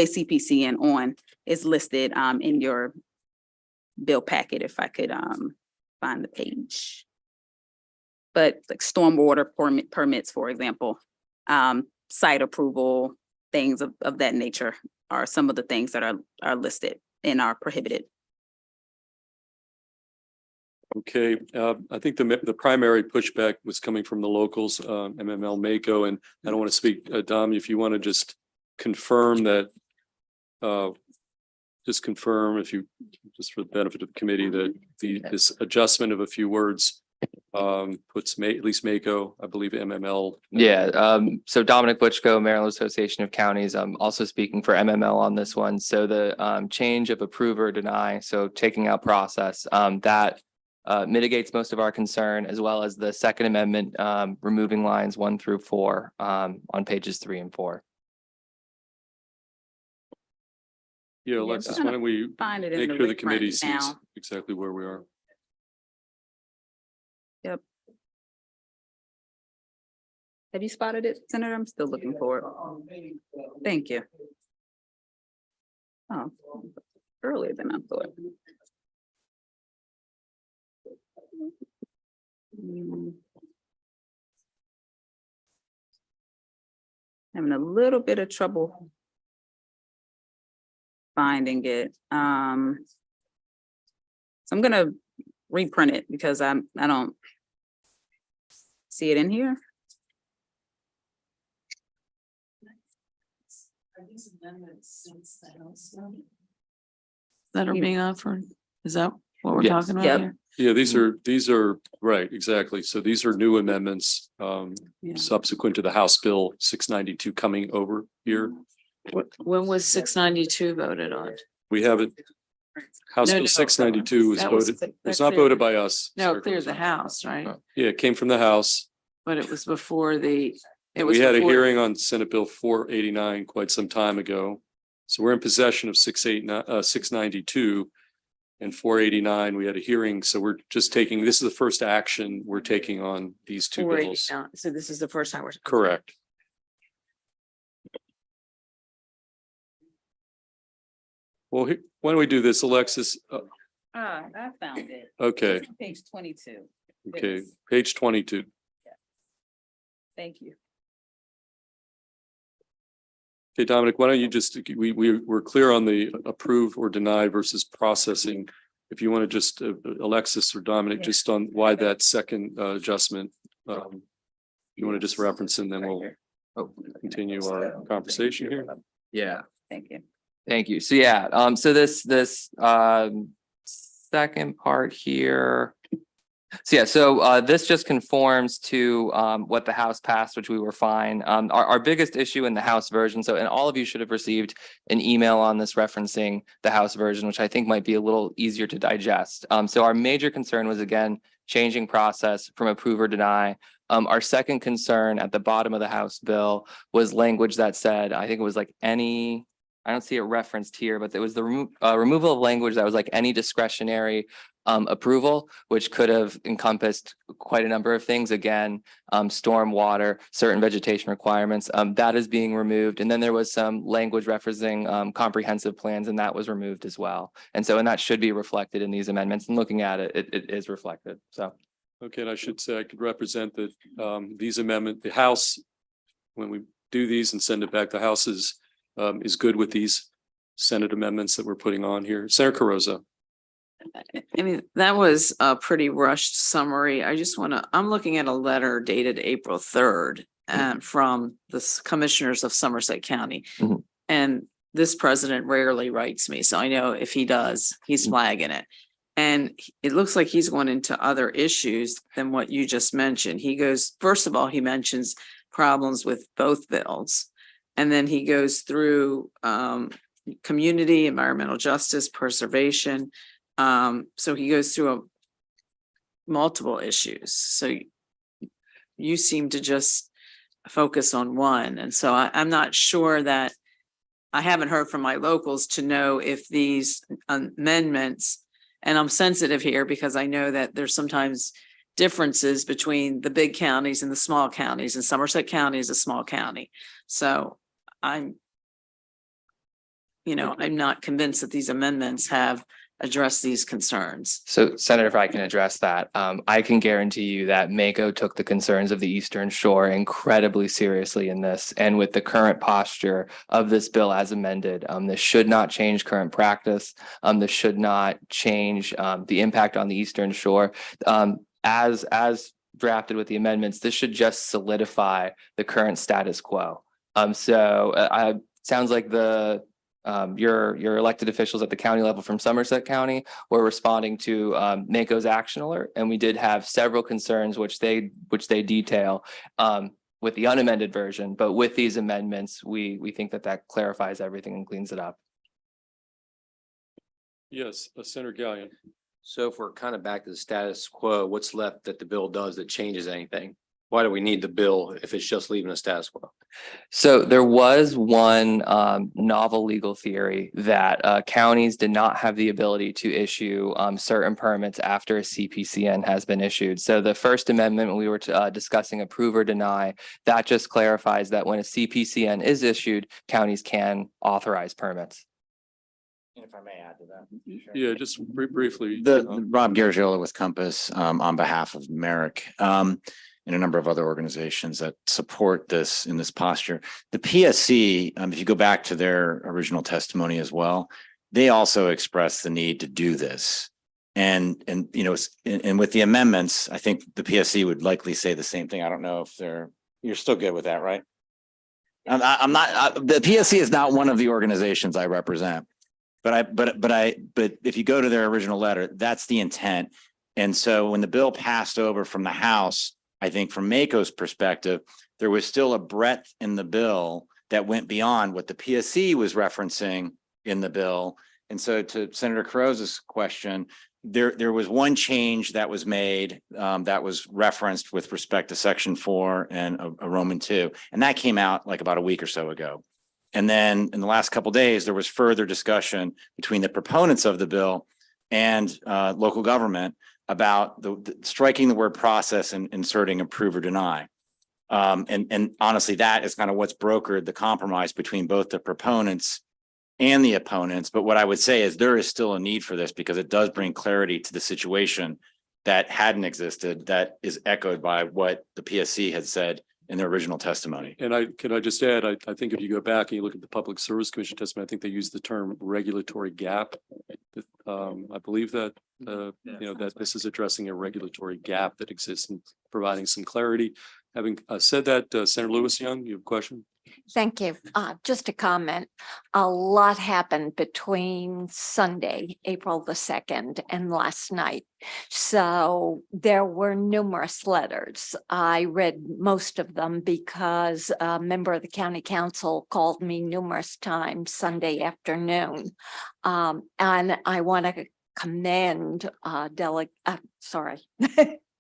CPCN on is listed in your bill packet, if I could find the page. But like stormwater permits, for example, site approval, things of that nature are some of the things that are listed and are prohibited. Okay, I think the primary pushback was coming from the locals, MML, MACO, and I don't want to speak, Dom, if you want to just confirm that, just confirm if you, just for the benefit of the committee, that this adjustment of a few words puts at least MACO, I believe MML. Yeah, so Dominic Butchko, Maryland Association of Counties. I'm also speaking for MML on this one. So the change of approve or deny, so taking out process, that mitigates most of our concern, as well as the Second Amendment, removing lines 1 through 4 on pages 3 and 4. Yeah, Alexis, why don't we Find it in make the sure the reprint committee sees now. exactly where we are. Yep. Have you spotted it, Senator? I'm still looking for it. Thank you. Oh, earlier than I thought. Having a little bit of trouble finding it. So I'm gonna reprint it because I don't see it in here. That are being offered? Is that what we're Yes. talking about Yep. here? Yeah, these are right, exactly. So these are new amendments Yeah. subsequent to the House Bill 692 coming over here. When was 692 voted on? We have it. House No, Bill no, 692 was that was- voted, that was not cleared- voted by us. No, Sorry, it cleared the House, right? Yeah, it came from the House. But it was before it was We had a before- hearing on Senate Bill 489 quite some time ago. So we're in possession of 692 and 489. We had a hearing. So we're just taking, this is the first action we're taking on these two bills. 489. So this is the first time we're. Correct. Well, why don't we do this, Alexis? I found it. Okay, It's on Page 22. okay, It's- page 22. Thank you. Okay, Dominic, why don't you just, we're clear on the approve or deny versus processing. If you want to just, Alexis or Dominic, Yeah. just on why that second adjustment, you want to just reference and then Right we'll, here. continue our conversation here. Yeah. Thank you. Thank you. So yeah, so this second part here. So yeah, so this just conforms to what the House passed, which we were fine. Our biggest issue in the House version, so and all of you should have received an email on this referencing the House version, which I think might be a little easier to digest. So our major concern was, again, changing process from approve or deny. Our second concern at the bottom of the House bill was language that said, I think it was like any, I don't see it referenced here, but there was the removal of language that was like any discretionary approval, which could have encompassed quite a number of things. Again, stormwater, certain vegetation requirements, that is being removed. And then there was some language referencing comprehensive plans, and that was removed as well. And so, and that should be reflected in these amendments, and looking at it, it is reflected. So. Okay, and I should say I could represent that these the House, when we do these and send it back, the House is good with these Senate amendments that we're putting on here. Senator Carozza. I mean, that was a pretty rushed summary. I'm looking at a letter dated April 3rd from the commissioners of Somerset County. Mhm. And this president rarely writes me, so I know if he does, he's flagging it. And it looks like he's going into other issues than what you just mentioned. He goes, first of all, he mentions problems with both bills. And then he goes through community, environmental justice, preservation. So he goes through multiple issues. So you seem to just focus on one. And so I'm not sure that, I haven't heard from my locals to know if these amendments, and I'm sensitive here because I know that there's sometimes differences between the big counties and the small counties, and Somerset County is a small county. So I'm not convinced that these amendments have addressed these concerns. So Senator, if I can address that, I can guarantee you that MACO took the concerns of the Eastern Shore incredibly seriously in this. And with the current posture of this bill as amended, this should not change current practice. This should not change the impact on the Eastern Shore. As drafted with the amendments, this should just solidify the current status quo. Sounds like your elected officials at the county level from Somerset County were responding to MACO's action alert, and we did have several concerns which they detail with the unamended version. But with these amendments, we think that clarifies everything and cleans it up. Yes, Senator Gallion. So if we're kind of back to the status quo, what's left that the bill does that changes anything? Why do we need the bill if it's just leaving the status quo? So there was one novel legal theory that counties did not have the ability to issue certain permits after a CPCN has been issued. So the First Amendment, when we were discussing approve or deny, that just clarifies that when a CPCN is issued, counties can authorize permits. And if I may add to that. Yeah, just briefly. Rob Garagiola with Compass on behalf of Merrick and a number of other organizations that support this in this posture. The PSC, if you go back to their original testimony as well, they also expressed the need to do this. And with the amendments, I think the PSC would likely say the same thing. I don't know if you're still good with that, right? I'm not, the PSC is not one of the organizations I represent. But if you go to their original letter, that's the intent. And so when the bill passed over from the House, I think from MACO's perspective, there was still a breadth in the bill that went beyond what the PSC was referencing in the bill. And so to Senator Carozza's question, there was one change that was made that was referenced with respect to Section 4 and a Roman 2. And that came out like about a week or so ago. And then in the last couple of days, there was further discussion between the proponents of the bill and local government about the striking the word process and inserting approve or deny. And honestly, that is kind of what's brokered the compromise between both the proponents and the opponents. But what I would say is there is still a need for this because it does bring clarity to the situation that hadn't existed, that is echoed by what the PSC had said in their original testimony. And can I just add, I think if you go back and you look at the Public Service Commission testimony, I think they use the term regulatory gap. I believe that, that this is addressing a regulatory gap that exists and providing some clarity. Having said that, Senator Lewis Young, you have a question? Thank you. Just a comment. A lot happened between Sunday, April the 2nd and last night. So there were numerous letters. I read most of them because a member of the county council called me numerous times Sunday afternoon. And I want to commend sorry.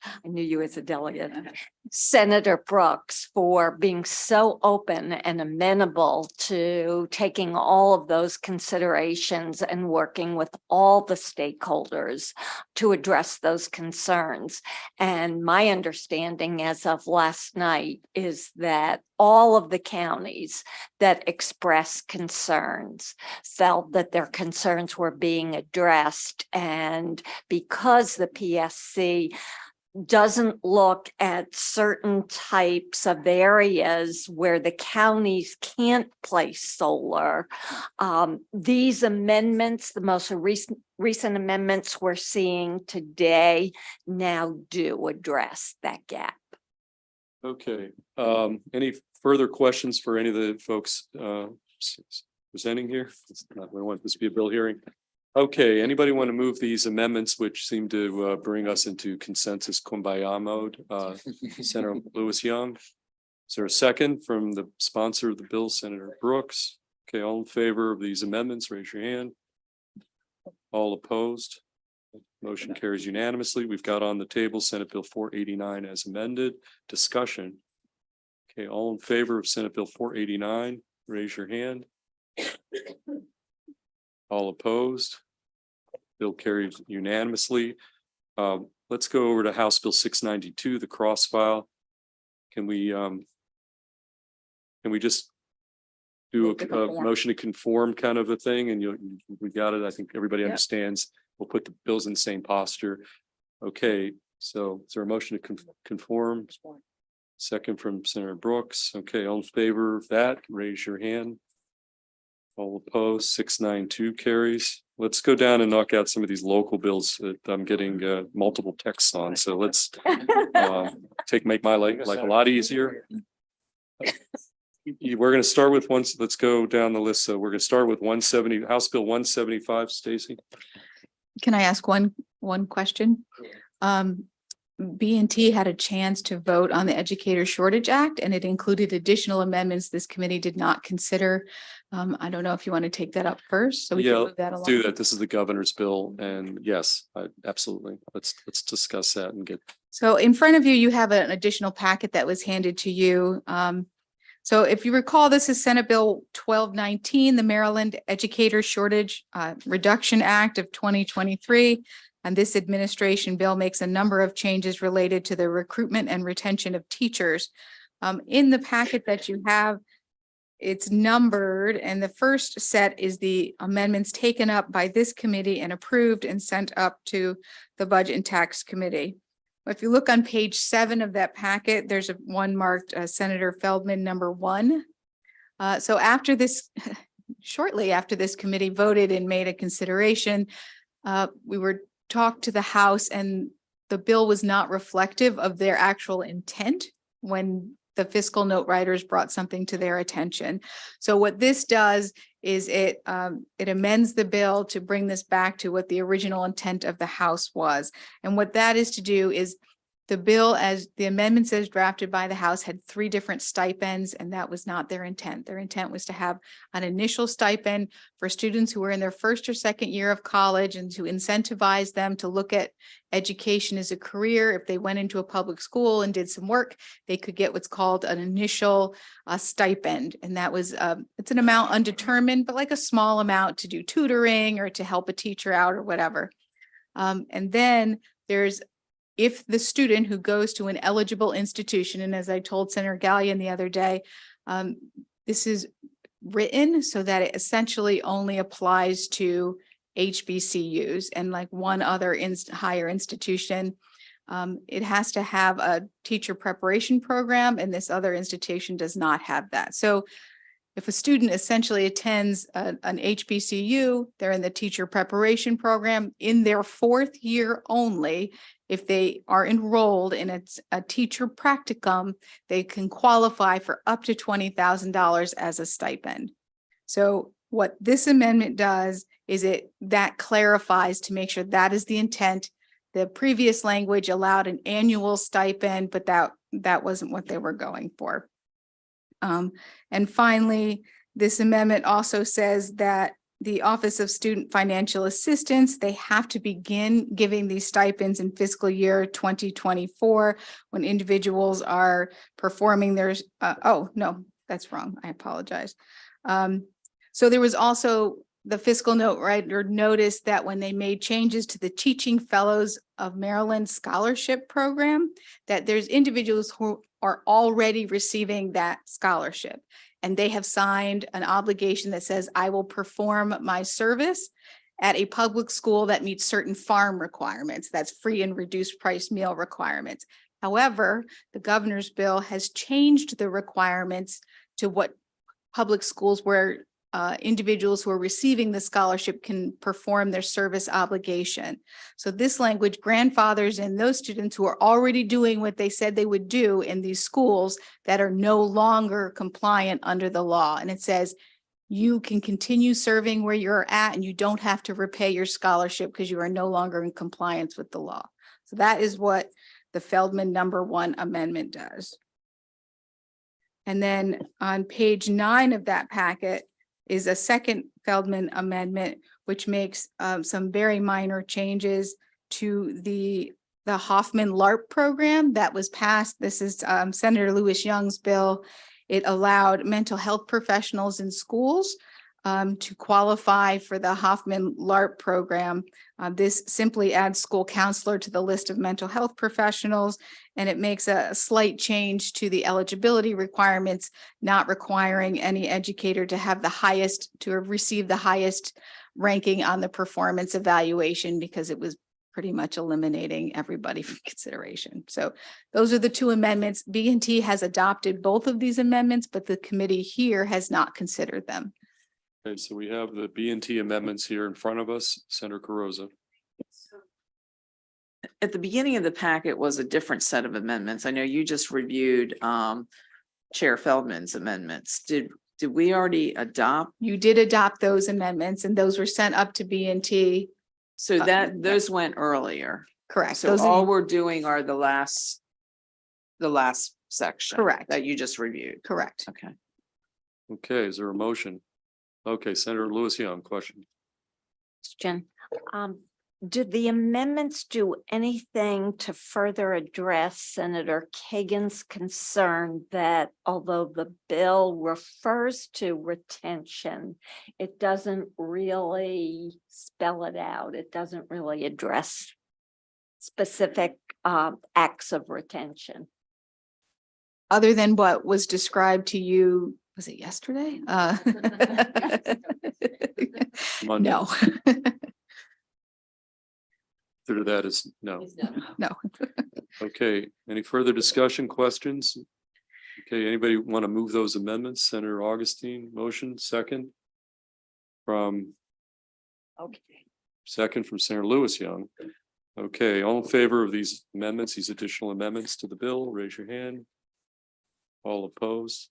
I knew you as a delegate, Senator Brooks, for being so open and amenable to taking all of those considerations and working with all the stakeholders to address those concerns. And my understanding as of last night is that all of the counties that expressed concerns felt that their concerns were being addressed. And because the PSC doesn't look at certain types of areas where the counties can't place solar. These amendments, the most recent amendments we're seeing today, now do address that gap. Okay. Any further questions for any of the folks presenting here? We want this to be a bill hearing. Okay, anybody want to move these amendments, which seem to bring us into consensus kumbaya mode? Senator Lewis Young. Is there a second from the sponsor of the bill, Senator Brooks? Okay, all in favor of these amendments, raise your hand. All opposed? Motion carries unanimously. We've got on the table Senate Bill 489 as amended. Discussion. Okay, all in favor of Senate Bill 489, raise your hand. All opposed? Bill carries unanimously. Let's go over to House Bill 692, the cross file. Can we just do a motion to conform kind of a thing? And we got it. I think everybody understands. We'll put the bills in the same posture. Okay, so is there a motion to conform? Second from Senator Brooks. Okay, all in favor of that, raise your hand. All opposed, 692 carries. Let's go down and knock out some of these local bills that I'm getting multiple texts on. So let's make my life a lot easier. We're going to start with one. Let's go down the list. So we're going to start with 170, House Bill 175, Stacy. Can I ask one question? B&T had a chance to vote on the Educator Shortage Act, and it included additional amendments this committee did not consider. I don't know if you want to take that up first, so we can move that along. Do that. This is the governor's bill, and yes, absolutely. Let's discuss that and get. So in front of you, you have an additional packet that was handed to you. So if you recall, this is Senate Bill 1219, the Maryland Educator Shortage Reduction Act of 2023. And this administration bill makes a number of changes related to the recruitment and retention of teachers. In the packet that you have, it's numbered, and the first set is the amendments taken up by this committee and approved and sent up to the Budget and Tax Committee. If you look on page 7 of that packet, there's one marked Senator Feldman #1. So after this, shortly after this committee voted and made a consideration, we were talked to the House, and the bill was not reflective of their actual intent when the fiscal note writers brought something to their attention. So what this does is it amends the bill to bring this back to what the original intent of the House was. And what that is to do is the bill, as the amendments as drafted by the House, had 3 different stipends, and that was not their intent. Their intent was to have an initial stipend for students who were in their first or second year of college, and to incentivize them to look at education as a career. If they went into a public school and did some work, they could get what's called an initial stipend. And that was, it's an amount undetermined, but like a small amount to do tutoring or to help a teacher out or whatever. And then there's, if the student who goes to an eligible institution, and as I told Senator Gallion the other day, this is written so that it essentially only applies to HBCUs and like one other higher institution. It has to have a teacher preparation program, and this other institution does not have that. So if a student essentially attends an HBCU, they're in the teacher preparation program in their 4th year only. If they are enrolled in a teacher practicum, they can qualify for up to $20,000 as a stipend. So what this amendment does is that clarifies to make sure that is the intent. The previous language allowed an annual stipend, but that wasn't what they were going for. And finally, this amendment also says that the Office of Student Financial Assistance, they have to begin giving these stipends in fiscal year 2024 when individuals are performing their, oh, no, that's wrong. I apologize. So there was also the fiscal note writer noticed that when they made changes to the Teaching Fellows of Maryland Scholarship Program, that there's individuals who are already receiving that scholarship. And they have signed an obligation that says, I will perform my service at a public school that meets certain farm requirements. That's free and reduced price meal requirements. However, the governor's bill has changed the requirements to what public schools where individuals who are receiving the scholarship can perform their service obligation. So this language grandfathers in those students who are already doing what they said they would do in these schools that are no longer compliant under the law. And it says you can continue serving where you're at and you don't have to repay your scholarship because you are no longer in compliance with the law. So that is what the Feldman #1 amendment does. And then on page 9 of that packet is a second Feldman amendment, which makes some very minor changes to the Hoffman LARP program that was passed. This is Senator Lewis Young's bill. It allowed mental health professionals in schools to qualify for the Hoffman LARP program. This simply adds school counselor to the list of mental health professionals, and it makes a slight change to the eligibility requirements, not requiring any educator to have received the highest ranking on the performance evaluation, because it was pretty much eliminating everybody from consideration. So those are the 2 amendments. B&T has adopted both of these amendments, but the committee here has not considered them. Okay, so we have the B&T amendments here in front of us. Senator Carrozza. At the beginning of the packet was a different set of amendments. I know you just reviewed Chair Feldman's amendments. Did we already adopt? You did adopt those amendments, and those were sent up to B&T. So those went earlier. Correct. So all we're doing are the last section. Correct. That you just reviewed. Correct. Okay. Okay, is there a motion? Okay, Senator Lewis Young, question. Question. Did the amendments do anything to further address Senator Kagan's concern that although the bill refers to retention, it doesn't really spell it out? It doesn't really address specific acts of retention. Other than what was described to you, was it yesterday? Monday. No. After that is no. No. Okay, any further discussion, questions? Okay, anybody want to move those amendments? Senator Augustine, motion, second. Second from Senator Lewis Young. Okay, all in favor of these amendments, these additional amendments to the bill, raise your hand. All opposed?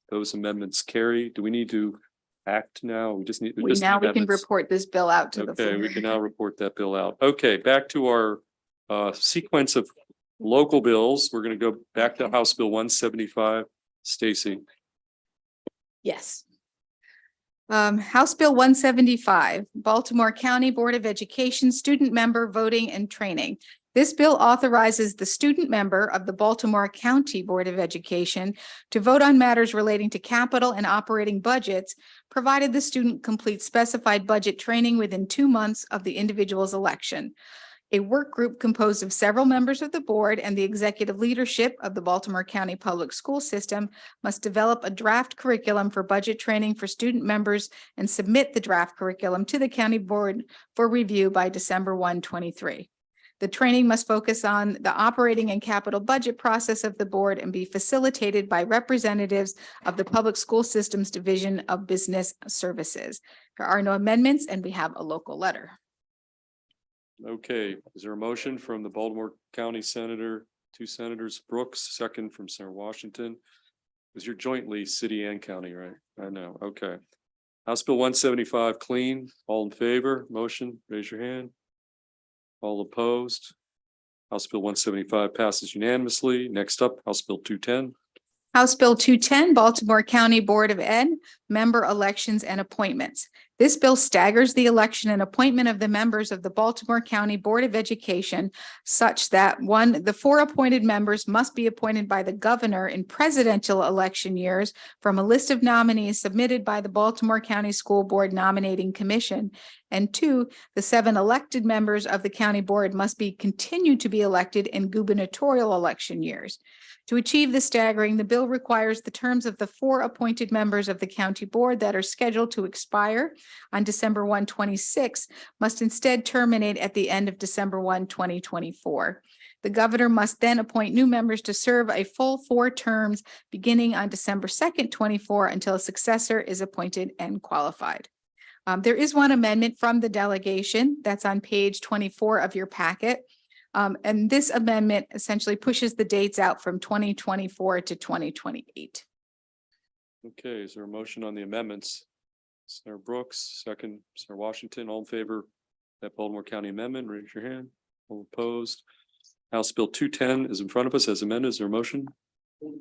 Those amendments carry. Do we need to act now? We just need. We can report this bill out to the floor. Okay, we can now report that bill out. Okay, back to our sequence of local bills. We're going to go back to House Bill 175. Stacy. Yes. House Bill 175, Baltimore County Board of Education Student Member Voting and Training. This bill authorizes the student member of the Baltimore County Board of Education to vote on matters relating to capital and operating budgets, provided the student completes specified budget training within 2 months of the individual's election. A work group composed of several members of the board and the executive leadership of the Baltimore County Public School System must develop a draft curriculum for budget training for student members and submit the draft curriculum to the county board for review by December 1, 2023. The training must focus on the operating and capital budget process of the board and be facilitated by representatives of the Public School Systems Division of Business Services. There are no amendments, and we have a local letter. Okay, is there a motion from the Baltimore County Senator, two Senators Brooks, second from Senator Washington? Because you're jointly city and county, right? I know, okay. House Bill 175 clean, all in favor, motion, raise your hand. All opposed? House Bill 175 passes unanimously. Next up, House Bill 210. House Bill 210, Baltimore County Board of Ed, member elections and appointments. This bill staggers the election and appointment of the members of the Baltimore County Board of Education such that one, the 4 appointed members must be appointed by the governor in presidential election years from a list of nominees submitted by the Baltimore County School Board Nominating Commission. And 2, the 7 elected members of the county board must be continued to be elected in gubernatorial election years. To achieve the staggering, the bill requires the terms of the 4 appointed members of the county board that are scheduled to expire on December 1, 2026 must instead terminate at the end of December 1, 2024. The governor must then appoint new members to serve a full 4 terms beginning on December 2nd, 24 until a successor is appointed and qualified. There is one amendment from the delegation that's on page 24 of your packet. And this amendment essentially pushes the dates out from 2024 to 2028. Okay, is there a motion on the amendments? Senator Brooks, second, Senator Washington, all in favor of that Baltimore County amendment, raise your hand. All opposed? House Bill 210 is in front of us as amended. Is there a motion?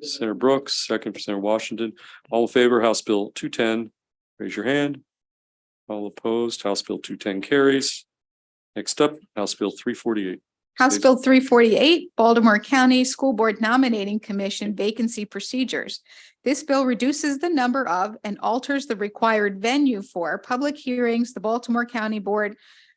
Senator Brooks, second for Senator Washington, all in favor, House Bill 210, raise your hand. All opposed? House Bill 210 carries. Next up, House Bill 348. House Bill 348, Baltimore County School Board Nominating Commission Vacancy Procedures. This bill reduces the number of and alters the required venue for public hearings the Baltimore County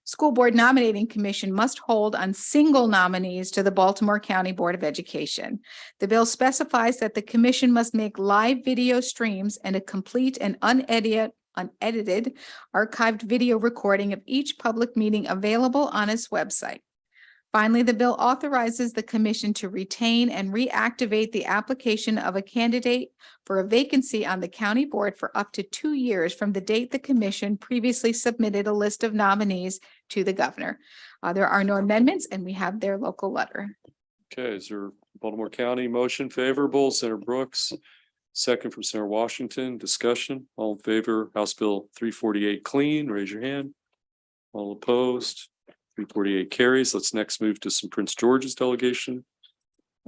School Board Nominating Commission must hold on single nominees to the Baltimore County Board of Education. The bill specifies that the commission must make live video streams and a complete and unedited archived video recording of each public meeting available on its website. Finally, the bill authorizes the commission to retain and reactivate the application of a candidate for a vacancy on the county board for up to 2 years from the date the commission previously submitted a list of nominees to the governor. There are no amendments, and we have their local letter. Okay, is there Baltimore County motion favorable? Senator Brooks, second from Senator Washington, discussion, all in favor, House Bill 348 clean, raise your hand. All opposed? 348 carries. Let's next move to some Prince George's delegation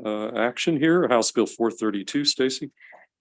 action here. House Bill 432, Stacy.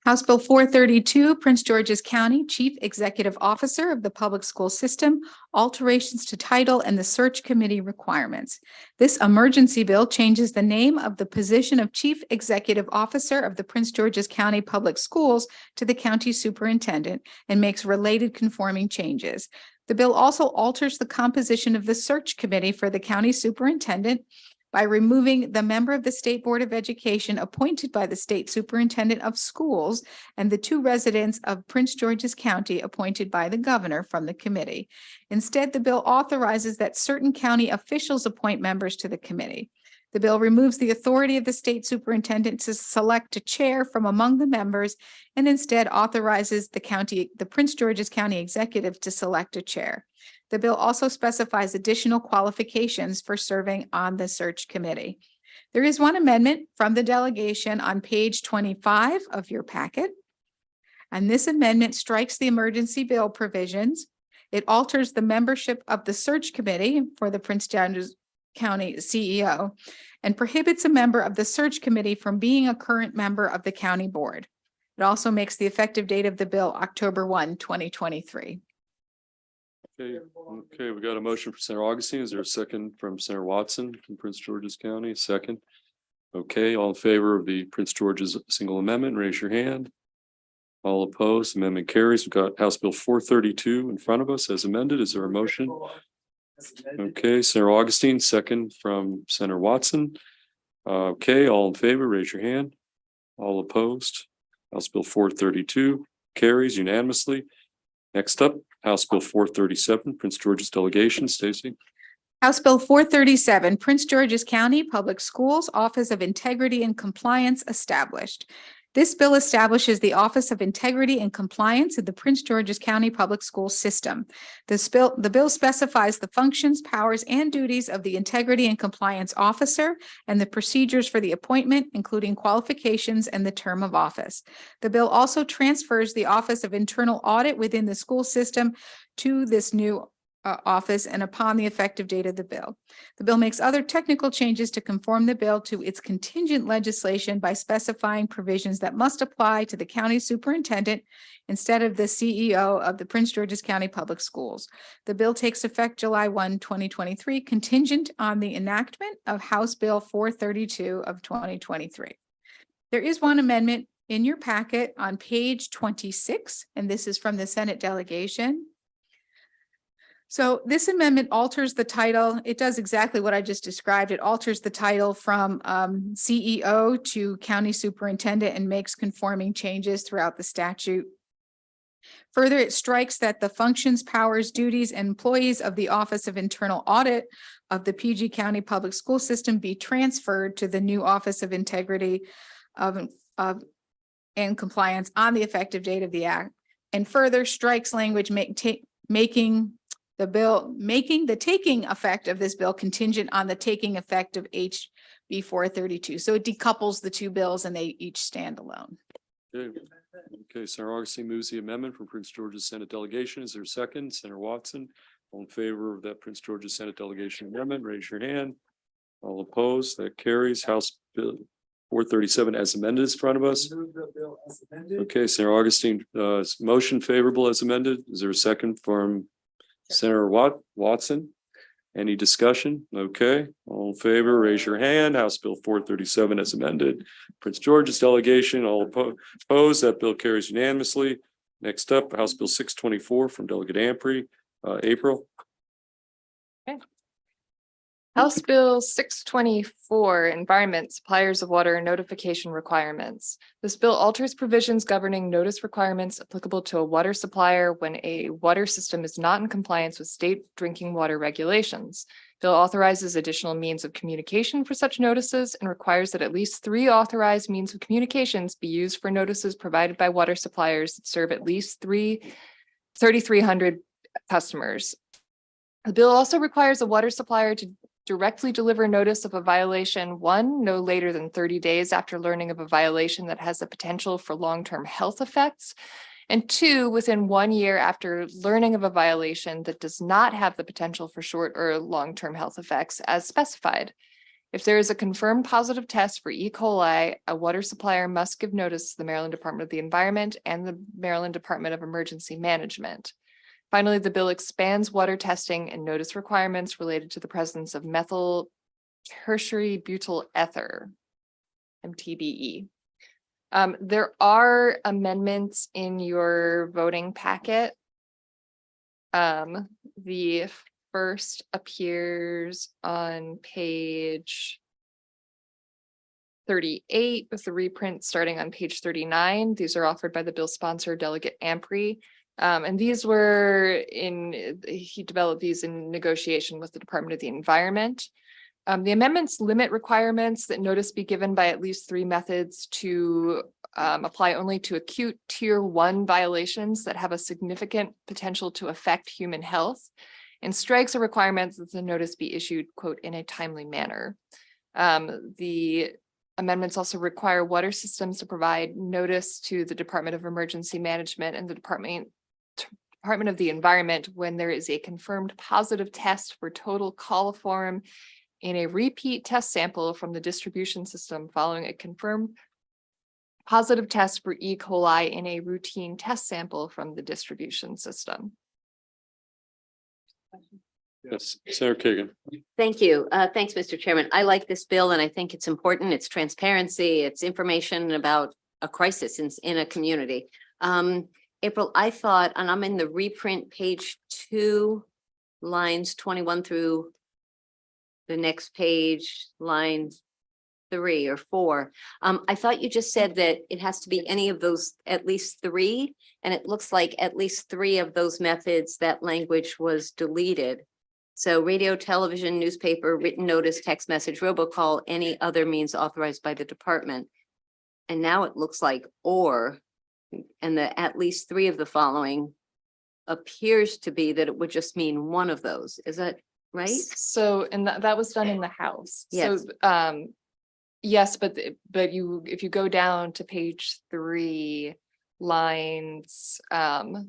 House Bill 432, Prince George's County Chief Executive Officer of the Public School System, alterations to title and the search committee requirements. This emergency bill changes the name of the position of Chief Executive Officer of the Prince George's County Public Schools to the County Superintendent and makes related conforming changes. The bill also alters the composition of the search committee for the county superintendent by removing the member of the State Board of Education appointed by the State Superintendent of Schools and the 2 residents of Prince George's County appointed by the governor from the committee. Instead, the bill authorizes that certain county officials appoint members to the committee. The bill removes the authority of the state superintendent to select a chair from among the members and instead authorizes the Prince George's County executive to select a chair. The bill also specifies additional qualifications for serving on the search committee. There is one amendment from the delegation on page 25 of your packet. And this amendment strikes the emergency bill provisions. It alters the membership of the search committee for the Prince George's County CEO and prohibits a member of the search committee from being a current member of the county board. It also makes the effective date of the bill October 1, 2023. Okay, we got a motion from Senator Augustine. Is there a second from Senator Watson from Prince George's County? Second. Okay, all in favor of the Prince George's single amendment, raise your hand. All opposed, amendment carries. We've got House Bill 432 in front of us as amended. Is there a motion? Okay, Senator Augustine, second from Senator Watson. Okay, all in favor, raise your hand. All opposed. House Bill 432 carries unanimously. Next up, House Bill 437, Prince George's delegation. Stacy. House Bill 437, Prince George's County Public Schools Office of Integrity and Compliance established. This bill establishes the Office of Integrity and Compliance of the Prince George's County Public School System. The bill specifies the functions, powers, and duties of the Integrity and Compliance Officer and the procedures for the appointment, including qualifications and the term of office. The bill also transfers the Office of Internal Audit within the school system to this new office and upon the effective date of the bill. The bill makes other technical changes to conform the bill to its contingent legislation by specifying provisions that must apply to the county superintendent instead of the CEO of the Prince George's County Public Schools. The bill takes effect July 1, 2023, contingent on the enactment of House Bill 432 of 2023. There is one amendment in your packet on page 26, and this is from the Senate delegation. So this amendment alters the title. It does exactly what I just described. It alters the title from CEO to county superintendent and makes conforming changes throughout the statute. Further, it strikes that the functions, powers, duties, and employees of the Office of Internal Audit of the PG County Public School System be transferred to the new Office of Integrity and Compliance on the effective date of the act, and further strikes language making the taking effect of this bill contingent on the taking effect of HB 432. So it decouples the two bills and they each stand alone. Okay, Senator Augustine moves the amendment from Prince George's Senate delegation. Is there a second? Senator Watson, all in favor of that Prince George's Senate delegation amendment, raise your hand. All opposed, that carries. House Bill 437 as amended is in front of us. Okay, Senator Augustine, motion favorable as amended. Is there a second from Senator Watson? Any discussion? Okay, all in favor, raise your hand. House Bill 437 as amended. Prince George's delegation, all opposed, that bill carries unanimously. Next up, House Bill 624 from Delegate Ampry. April. House Bill 624, Environment, Suppliers of Water Notification Requirements. This bill alters provisions governing notice requirements applicable to a water supplier when a water system is not in compliance with state drinking water regulations. Bill authorizes additional means of communication for such notices and requires that at least 3 authorized means of communications be used for notices provided by water suppliers that serve at least 3,300 customers. The bill also requires a water supplier to directly deliver notice of a violation, 1, no later than 30 days after learning of a violation that has the potential for long-term health effects, and 2, within 1 year after learning of a violation that does not have the potential for short or long-term health effects as specified. If there is a confirmed positive test for E. coli, a water supplier must give notice to the Maryland Department of the Environment and the Maryland Department of Emergency Management. Finally, the bill expands water testing and notice requirements related to the presence of methyl tertiary butyl ether, MTBE. There are amendments in your voting packet. The first appears on page 38 with the reprint starting on page 39. These are offered by the bill sponsor, Delegate Ampry. And these were he developed these in negotiation with the Department of the Environment. The amendments limit requirements that notice be given by at least 3 methods to apply only to acute tier 1 violations that have a significant potential to affect human health, and strikes a requirement that the notice be issued, quote, in a timely manner. The amendments also require water systems to provide notice to the Department of Emergency Management and the Department of the Environment when there is a confirmed positive test for total coliform in a repeat test sample from the distribution system following a confirmed positive test for E. coli in a routine test sample from the distribution system. Yes, Senator Kagan. Thank you. Thanks, Mr. Chairman. I like this bill and I think it's important. It's transparency. It's information about a crisis in a community. April, I thought, and I'm in the reprint page 2, lines 21 through the next page, lines 3 or 4. I thought you just said that it has to be any of those, at least 3, and it looks like at least 3 of those methods, that language was deleted. So radio, television, newspaper, written notice, text message, robocall, any other means authorized by the department. And now it looks like or, and the at least three of the following appears to be that it would just mean one of those. Is that right? So, and that was done in the House. So, Yes. yes, but if you go down to page 3, lines 5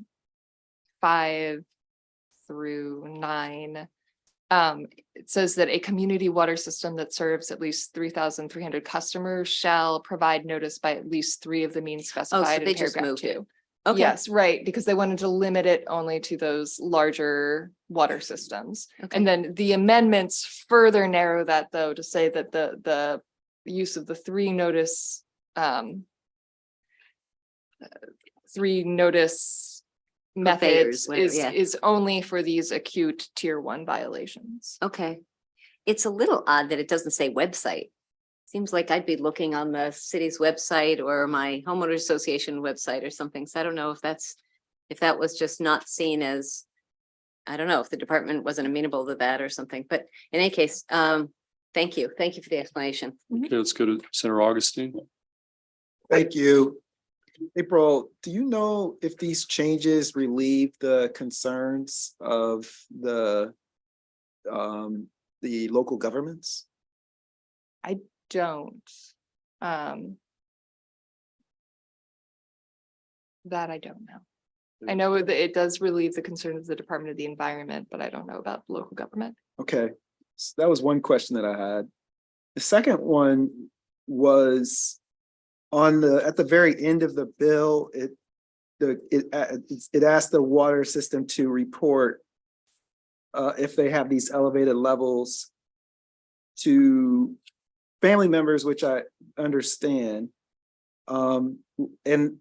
through 9, it says that a community water system that serves at least 3,300 customers shall provide notice by at least 3 of the means specified in they just paragraph moved it. 2. Okay. Yes, right, because they wanted to limit it only to those larger water systems. Okay. And then the amendments further narrow that, though, to say that the use of the 3 notice 3 notice methods Purveyors, is yeah. is only for these acute tier 1 violations. Okay. It's a little odd that it doesn't say website. Seems like I'd be looking on the city's website or my homeowners association website or something. So I don't know if that was just not seen as, I don't know if the department wasn't amenable to that or something, but in any case, thank you. Thank you for the explanation. Okay, let's go to Senator Augustine. Thank you. April, do you know if these changes relieve the concerns of the local governments? Don't. That I don't know. I know that it does relieve the concerns of the Department of the Environment, but I don't know about local government. Okay, so that was one question that I had. The second one was at the very end of the bill, it asked the water system to report if they have these elevated levels to family members, which I understand. And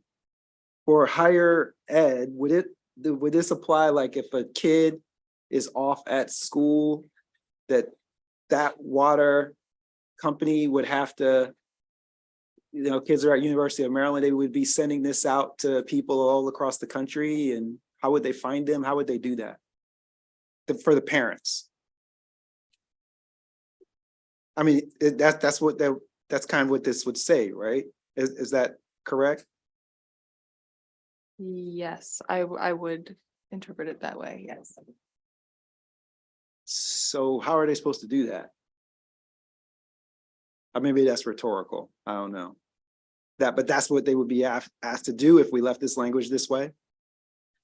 for higher ed, would this apply like if a kid is off at school, that water company would have to, kids are at University of Maryland, they would be sending this out to people all across the country, and how would they find them? How would they do that? For the parents. I mean, that's kind of what this would say, right? Is that correct? Yes, I would interpret it that way, yes. So how are they supposed to do that? Or maybe that's rhetorical, I don't know. But that's what they would be asked to do if we left this language this way?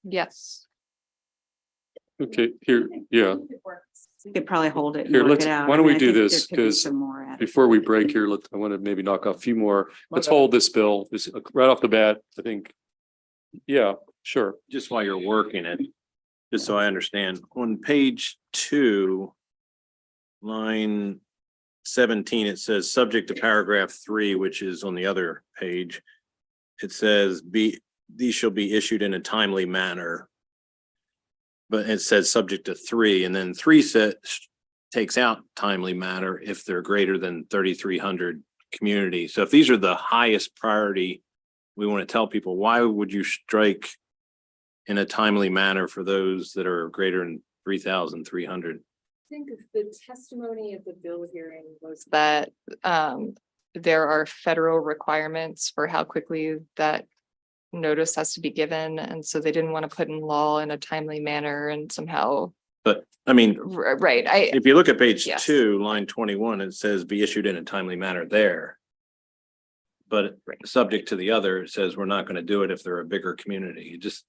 Yes. Okay, here, yeah. We could probably hold it. and Here, work let's, it out. why I don't mean, we I do think there this? could be Because some more added. before we break here, I want to maybe knock off a few more. Let's hold this bill, just right off the bat, I think. Yeah, sure. Just while you're working it, just so I understand, on page 2, line 17, it says, subject to paragraph 3, which is on the other page. It says, these shall be issued in a timely manner. But it says subject to 3, and then 3 takes out timely manner if they're greater than 3,300 community. So if these are the highest priority, we want to tell people, why would you strike in a timely manner for those that are greater than 3,300? I think the testimony of the bill hearing was that there are federal requirements for how quickly that notice has to be given, and so they didn't want to put in law in a timely manner and somehow. But I mean, Right, if you look at page Yes. 2, line 21, it says be issued in a timely manner there. But subject to the other, it says we're not going to do it if they're a bigger community. You just,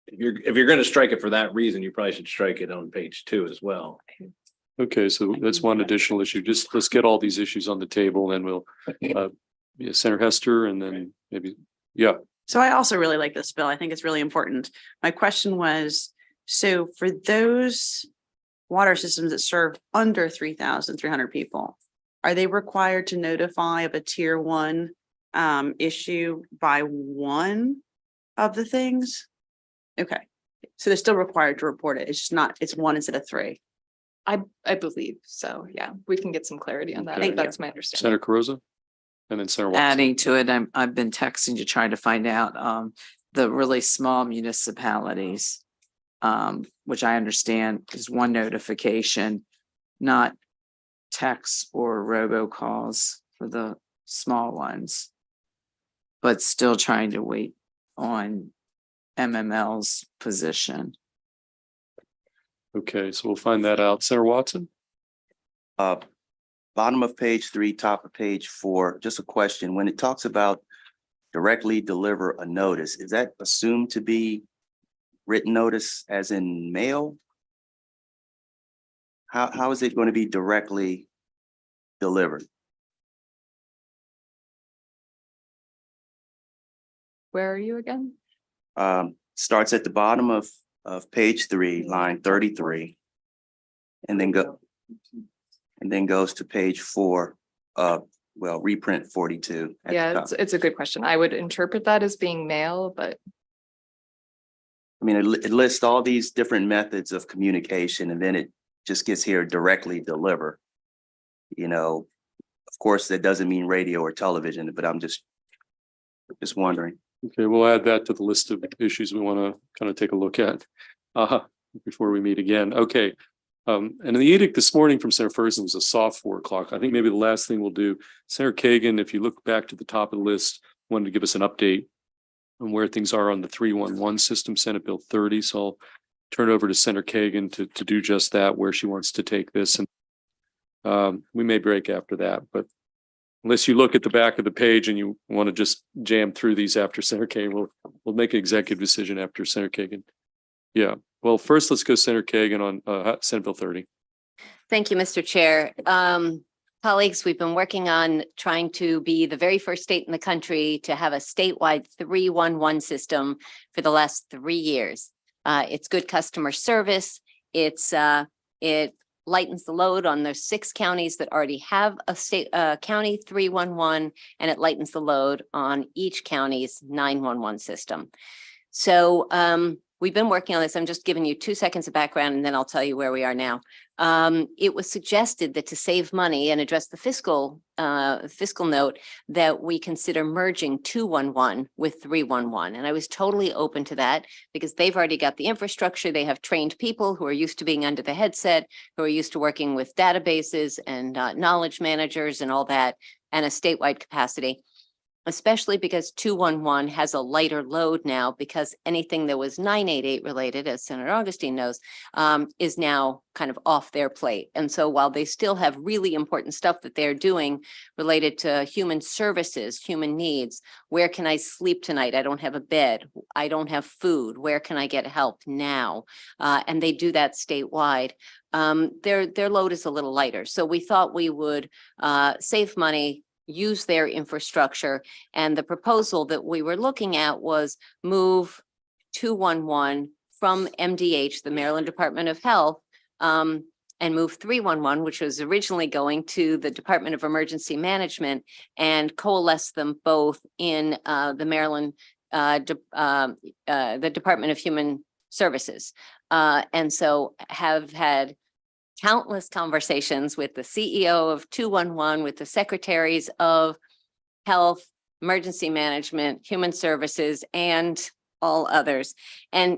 if you're going to strike it for that reason, you probably should strike it on page 2 as well. Okay, so that's one additional issue. Just let's get all these issues on the table, and we'll, Senator Hester, and then maybe, yeah. So I also really like this bill. I think it's really important. My question was, so for those water systems that serve under 3,300 people, are they required to notify of a tier 1 issue by one of the things? Okay, so they're still required to report it. It's just not, it's 1 instead of 3. I believe so, yeah, we can get some clarity on that. Okay. That's my understanding. Senator Carrizo, and then Senator Watson. Adding to it, I've been texting to try to find out the really small municipalities. which I understand is one notification, not texts or robocalls for the small ones. But still trying to wait on MML's position. Okay, so we'll find that out. Senator Watson? Bottom of page 3, top of page 4, just a question. When it talks about directly deliver a notice, is that assumed to be written notice as in mail? How is it going to be directly delivered? Where are you again? Starts at the bottom of page 3, line 33, and then goes to page 4, reprint 42. at the Yeah, top. it's a good question. I would interpret that as being mail, but I mean, it lists all these different methods of communication, and then it just gets here directly deliver. You know, of course, that doesn't mean radio or television, but I'm just wondering. Okay, we'll add that to the list of issues we want to kind of take a look at before we meet again. Okay. And the edict this morning from Senator Ferguson was a soft 4 o'clock. I think maybe the last thing we'll do, Senator Kagan, if you look back to the top of the list, wanted to give us an update on where things are on the 311 system, Senate Bill 30. So I'll turn it over to Senator Kagan to do just that, where she wants to take this. And we may break after that, but unless you look at the back of the page and you want to just jam through these after Senator Kagan, we'll make an executive decision after Senator Kagan. Yeah. Well, first, let's go Senator Kagan on Senate Bill 30. Thank you, Mr. Chair. Colleagues, we've been working on trying to be the very first state in the country to have a statewide 311 system for the last 3 years. It's good customer service. It lightens the load on those 6 counties that already have a county 311, and it lightens the load on each county's 911 system. So we've been working on this. I'm just giving you 2 seconds of background, and then I'll tell you where we are now. It was suggested that to save money and address the fiscal note, that we consider merging 211 with 311. And I was totally open to that because they've already got the infrastructure. They have trained people who are used to being under the headset, who are used to working with databases and knowledge managers and all that, and a statewide capacity. Especially because 211 has a lighter load now, because anything that was 988 related, as Senator Augustine knows, is now kind of off their plate. And so while they still have really important stuff that they're doing related to human services, human needs, where can I sleep tonight? I don't have a bed. I don't have food. Where can I get help now? And they do that statewide. Their load is a little lighter. So we thought we would save money, use their infrastructure. And the proposal that we were looking at was move 211 from MDH, the Maryland Department of Health, and move 311, which was originally going to the Department of Emergency Management, and coalesce them both in the Maryland, the Department of Human Services. And so have had countless conversations with the CEO of 211, with the secretaries of health, emergency management, human services, and all others. And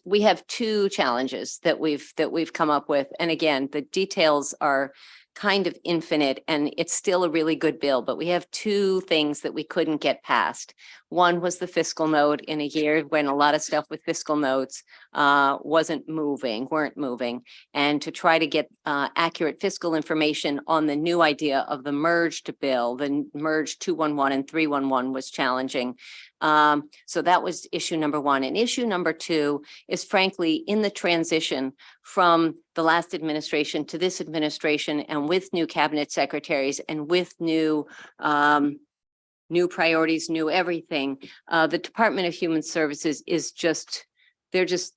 we have 2 challenges that we've come up with. And again, the details are kind of infinite, and it's still a really good bill, but we have 2 things that we couldn't get past. One was the fiscal note in a year when a lot of stuff with fiscal notes weren't moving. And to try to get accurate fiscal information on the new idea of the merged bill, the merged 211 and 311 was challenging. So that was issue number 1. And issue number 2 is frankly in the transition from the last administration to this administration, and with new cabinet secretaries and with new priorities, new everything. The Department of Human Services is they're just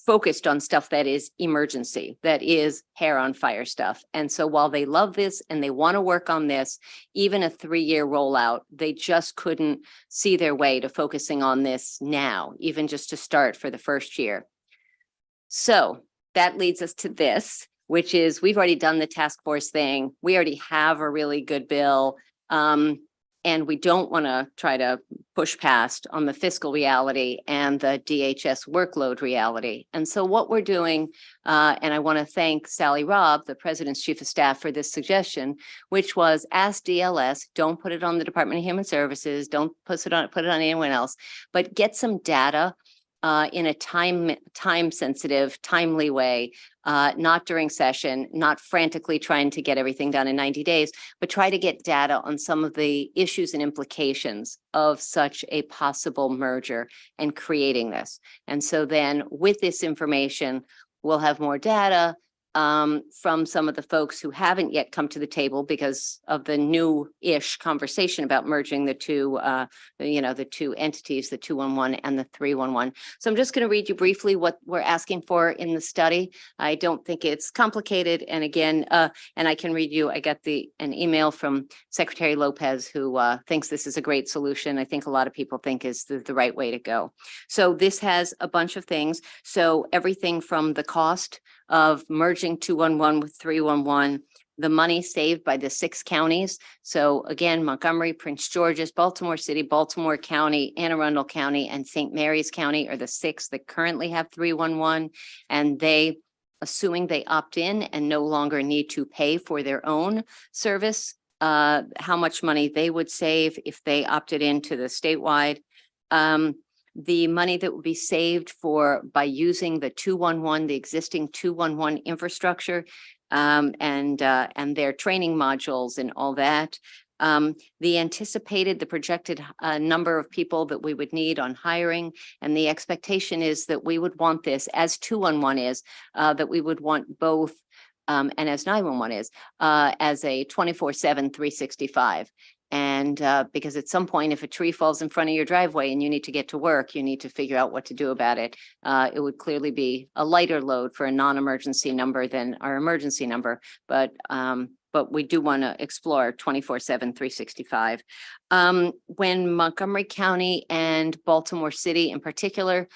focused on stuff that is emergency, that is hair on fire stuff. And so while they love this and they want to work on this, even a 3-year rollout, they just couldn't see their way to focusing on this now, even just to start for the first year. So that leads us to this, which is we've already done the task force thing. We already have a really good bill. And we don't want to try to push past on the fiscal reality and the DHS workload reality. And so what we're doing, and I want to thank Sally Robb, the President's Chief of Staff, for this suggestion, which was ask DLS, don't put it on the Department of Human Services, don't put it on anyone else, but get some data in a time sensitive, timely way, not during session, not frantically trying to get everything done in 90 days, but try to get data on some of the issues and implications of such a possible merger and creating this. And so then with this information, we'll have more data from some of the folks who haven't yet come to the table because of the new-ish conversation about merging the two, the two entities, the 211 and the 311. So I'm just going to read you briefly what we're asking for in the study. I don't think it's complicated. And again, and I can read you, I got an email from Secretary Lopez who thinks this is a great solution. I think a lot of people think is the right way to go. So this has a bunch of things. So everything from the cost of merging 211 with 311, the money saved by the 6 counties. So again, Montgomery, Prince George's, Baltimore City, Baltimore County, Anne Arundel County, and St. Mary's County are the 6 that currently have 311. And they, assuming they opt in and no longer need to pay for their own service, how much money they would save if they opted into the statewide. The money that would be saved by using the 211, the existing 211 infrastructure, and their training modules and all that. The projected number of people that we would need on hiring, and the expectation is that we would want this, as 211 is, that we would want both, and as 911 is, as a 24/7, 365. And because at some point, if a tree falls in front of your driveway and you need to get to work, you need to figure out what to do about it. It would clearly be a lighter load for a non-emergency number than our emergency number, but we do want to explore 24/7, 365. When Montgomery County and Baltimore City in particular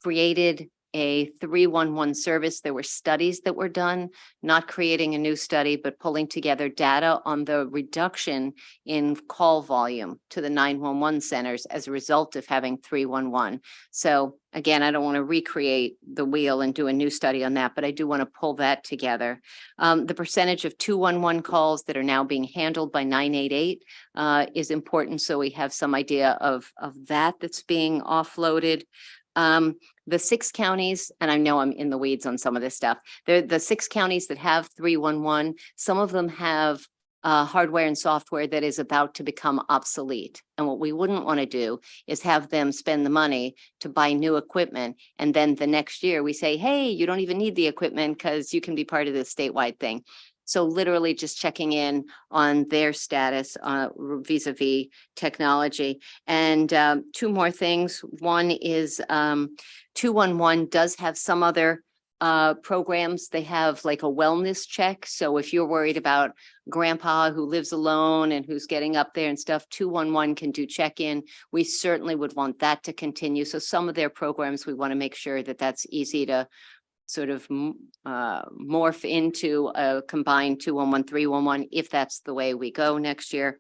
created a 311 service, there were studies that were done, not creating a new study, but pulling together data on the reduction in call volume to the 911 centers as a result of having 311. So again, I don't want to recreate the wheel and do a new study on that, but I do want to pull that together. The percentage of 211 calls that are now being handled by 988 is important. So we have some idea of that's being offloaded. The 6 counties, and I know I'm in the weeds on some of this stuff, the 6 counties that have 311, some of them have hardware and software that is about to become obsolete. And what we wouldn't want to do is have them spend the money to buy new equipment. And then the next year we say, hey, you don't even need the equipment because you can be part of this statewide thing. So literally just checking in on their status vis-a-vis technology. And 2 more things. One is 211 does have some other programs. They have like a wellness check. So if you're worried about grandpa who lives alone and who's getting up there and stuff, 211 can do check-in. We certainly would want that to continue. So some of their programs, we want to make sure that that's easy to sort of morph into a combined 211, 311, if that's the way we go next year.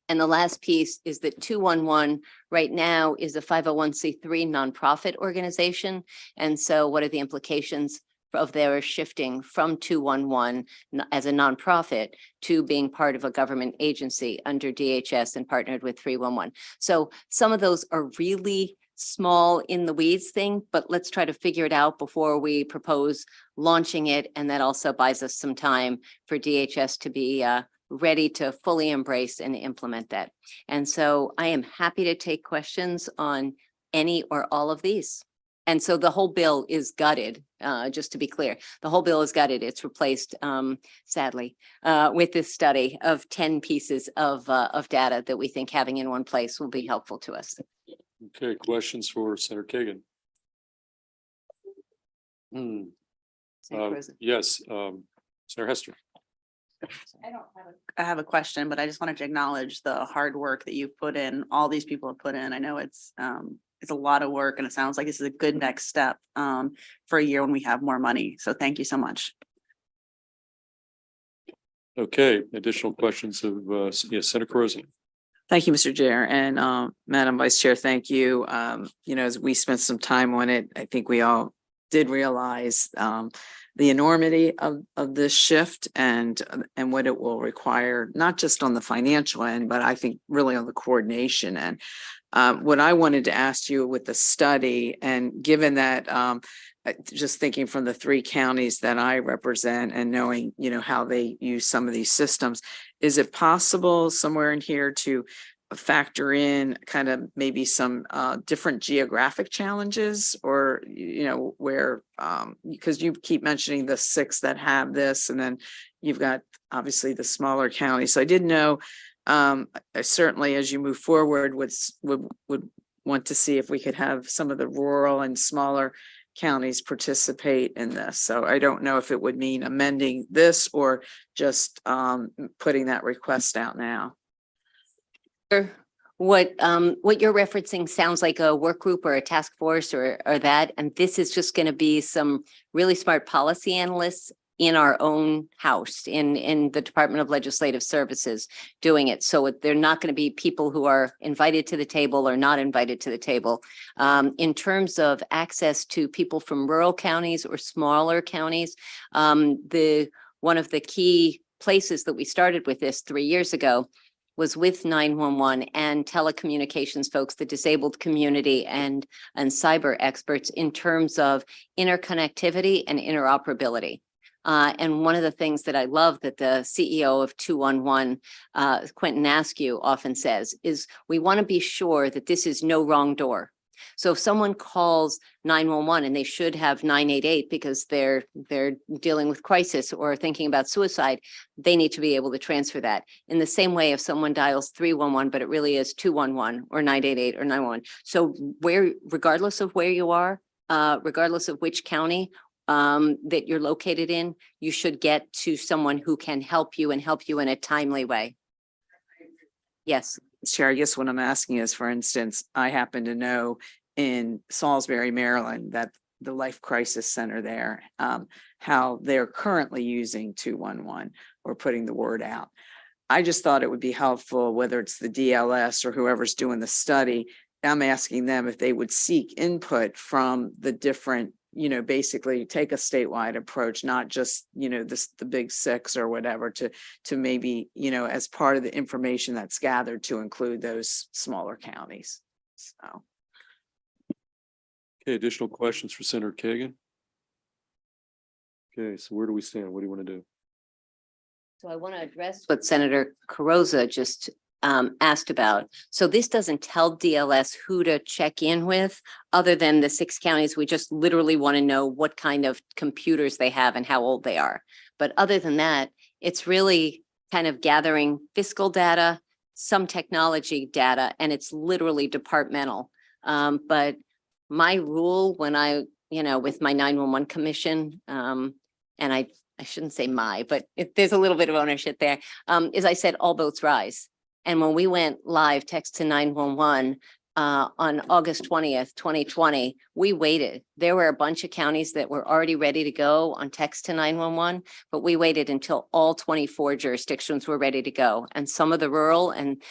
And the last piece is that 211 right now is a 501c3 nonprofit organization. And so what are the implications of their shifting from 211 as a nonprofit to being part of a government agency under DHS and partnered with 311? So some of those are really small in the weeds thing, but let's try to figure it out before we propose launching it. And that also buys us some time for DHS to be ready to fully embrace and implement that. And so I am happy to take questions on any or all of these. And so the whole bill is gutted, just to be clear. The whole bill is gutted. It's replaced, sadly, with this study of 10 pieces of data that we think having in one place will be helpful to us. Okay, questions for Senator Kagan? Yes, Senator Hester. I have a question, but I just wanted to acknowledge the hard work that you've put in, all these people have put in. I know it's a lot of work, and it sounds like this is a good next step for a year when we have more money. So thank you so much. Okay, additional questions of yes, Senator Carosi. Thank you, Mr. Chair, and Madam Vice Chair, thank you. As we spent some time on it, I think we all did realize the enormity of this shift and what it will require, not just on the financial end, but I think really on the coordination end. What I wanted to ask you with the study, and given that just thinking from the 3 counties that I represent and knowing, how they use some of these systems, is it possible somewhere in here to factor in kind of maybe some different geographic challenges, or, where, because you keep mentioning the 6 that have this, and then you've got obviously the smaller counties. So I didn't know, certainly as you move forward would want to see if we could have some of the rural and smaller counties participate in this. So I don't know if it would mean amending this or just putting that request out now. What you're referencing sounds like a work group or a task force or that, and this is just going to be some really smart policy analysts in our own house, in the Department of Legislative Services doing it. So they're not going to be people who are invited to the table or not invited to the table. In terms of access to people from rural counties or smaller counties, one of the key places that we started with this 3 years ago was with 911 and telecommunications folks, the disabled community and cyber experts in terms of interconnectivity and interoperability. And one of the things that I love that the CEO of 211, Quentin Askew, often says is we want to be sure that this is no wrong door. So if someone calls 911 and they should have 988 because they're dealing with crisis or thinking about suicide, they need to be able to transfer that. In the same way, if someone dials 311, but it really is 211 or 988 or 911. So regardless of where you are, regardless of which county that you're located in, you should get to someone who can help you and help you in a timely way. Yes. Chair, I guess what I'm asking is, for instance, I happen to know in Salisbury, Maryland, that the Life Crisis Center there, how they're currently using 211 or putting the word out. I just thought it would be helpful, whether it's the DLS or whoever's doing the study, I'm asking them if they would seek input from the different, basically take a statewide approach, not just, the big 6 or whatever, to maybe, as part of the information that's gathered, to include those smaller counties. So. Okay, additional questions for Senator Kagan? Okay, so where do we stand? What do you want to do? So I want to address what Senator Carozza just asked about. So this doesn't tell DLS who to check in with other than the 6 counties. We just literally want to know what kind of computers they have and how old they are. But other than that, it's really kind of gathering fiscal data, some technology data, and it's literally departmental. But my rule when I, with my 911 commission, and I shouldn't say but there's a little bit of ownership there, is I said all boats rise. And when we went live text to 911 on August 20th, 2020, we waited. There were a bunch of counties that were already ready to go on text to 911, but we waited until all 24 jurisdictions were ready to go. And some of the rural and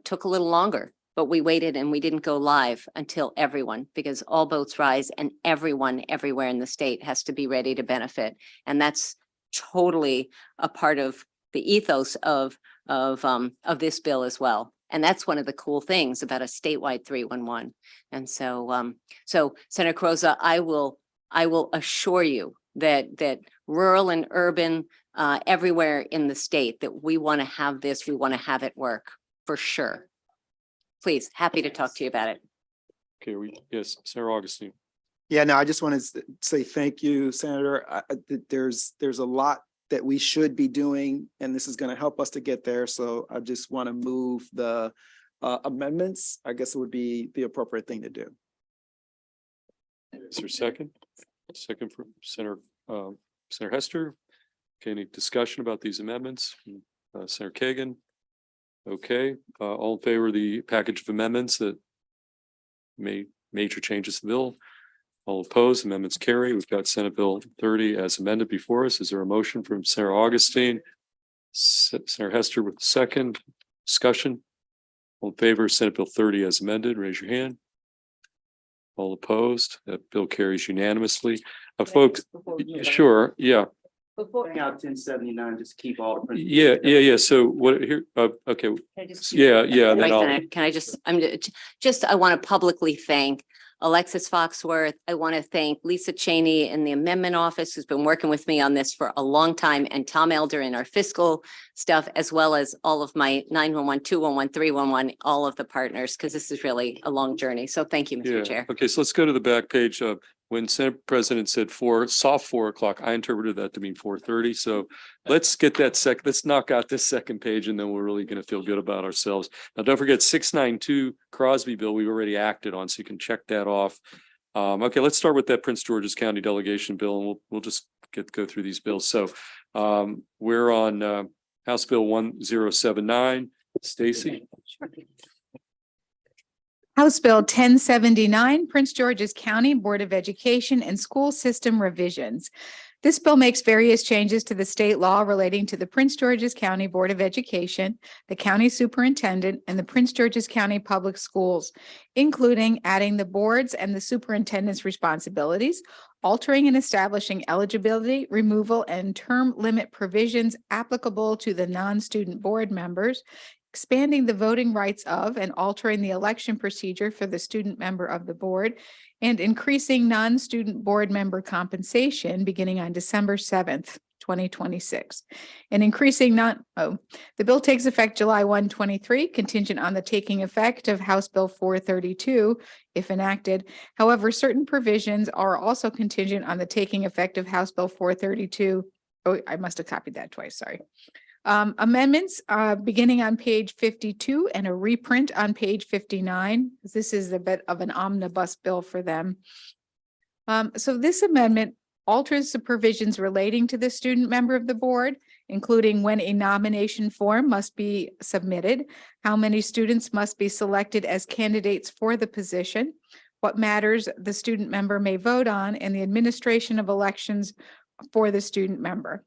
took a little longer, but we waited and we didn't go live until everyone, because all boats rise and everyone everywhere in the state has to be ready to benefit. And that's totally a part of the ethos of this bill as well. And that's one of the cool things about a statewide 311. And so, Senator Carozza, I will assure you that rural and urban, everywhere in the state, that we want to have this, we want to have it work for sure. Please, happy to talk to you about it. Okay, yes, Senator Augustine. Yeah, no, I just want to say thank you, Senator. There's a lot that we should be doing, and this is going to help us to get there. So I just want to move the amendments. I guess it would be the appropriate thing to do. Is there a second? Second for Senator Hester. Okay, any discussion about these amendments? Senator Kagan. Okay, all in favor of the package of amendments that made major changes to the bill? All opposed, amendments carry. We've got Senate Bill 30 as amended before us. Is there a motion from Senator Augustine? Senator Hester with the second. Discussion? All in favor of Senate Bill 30 as amended, raise your hand. All opposed, that bill carries unanimously. Folks, sure, yeah. Bring out 1079, just keep all the. Yeah. So what here, okay, yeah. And then Right, I'll, Senator, can I I want to publicly thank Alexis Foxworth. I want to thank Lisa Cheney in the amendment office, who's been working with me on this for a long time, and Tom Elder in our fiscal stuff, as well as all of my 911, 211, 311, all of the partners, because this is really a long journey. So thank you, Mr. Chair. Okay, so let's go to the back page. When Senate President said soft 4 o'clock, I interpreted that to mean 4:30. So let's get that let's knock out this second page, and then we're really going to feel good about ourselves. Now, don't forget 692 Crosby bill, we've already acted on, so you can check that off. Okay, let's start with that Prince George's County delegation bill, and we'll just go through these bills. So we're on House Bill 1079. Stacy. House Bill 1079, Prince George's County Board of Education and School System Revisions. This bill makes various changes to the state law relating to the Prince George's County Board of Education, the county superintendent, and the Prince George's County Public Schools, including adding the board's and the superintendent's responsibilities, altering and establishing eligibility, removal, and term limit provisions applicable to the non-student board members, expanding the voting rights of and altering the election procedure for the student member of the board, and increasing non-student board member compensation beginning on December 7th, 2026. And increasing the bill takes effect July 1, 23, contingent on the taking effect of House Bill 432, if enacted. However, certain provisions are also contingent on the taking effect of House Bill 432. Oh, I must have copied that twice, sorry. Amendments beginning on page 52 and a reprint on page 59. This is a bit of an omnibus bill for them. So this amendment alters the provisions relating to the student member of the board, including when a nomination form must be submitted, how many students must be selected as candidates for the position, what matters the student member may vote on, and the administration of elections for the student member.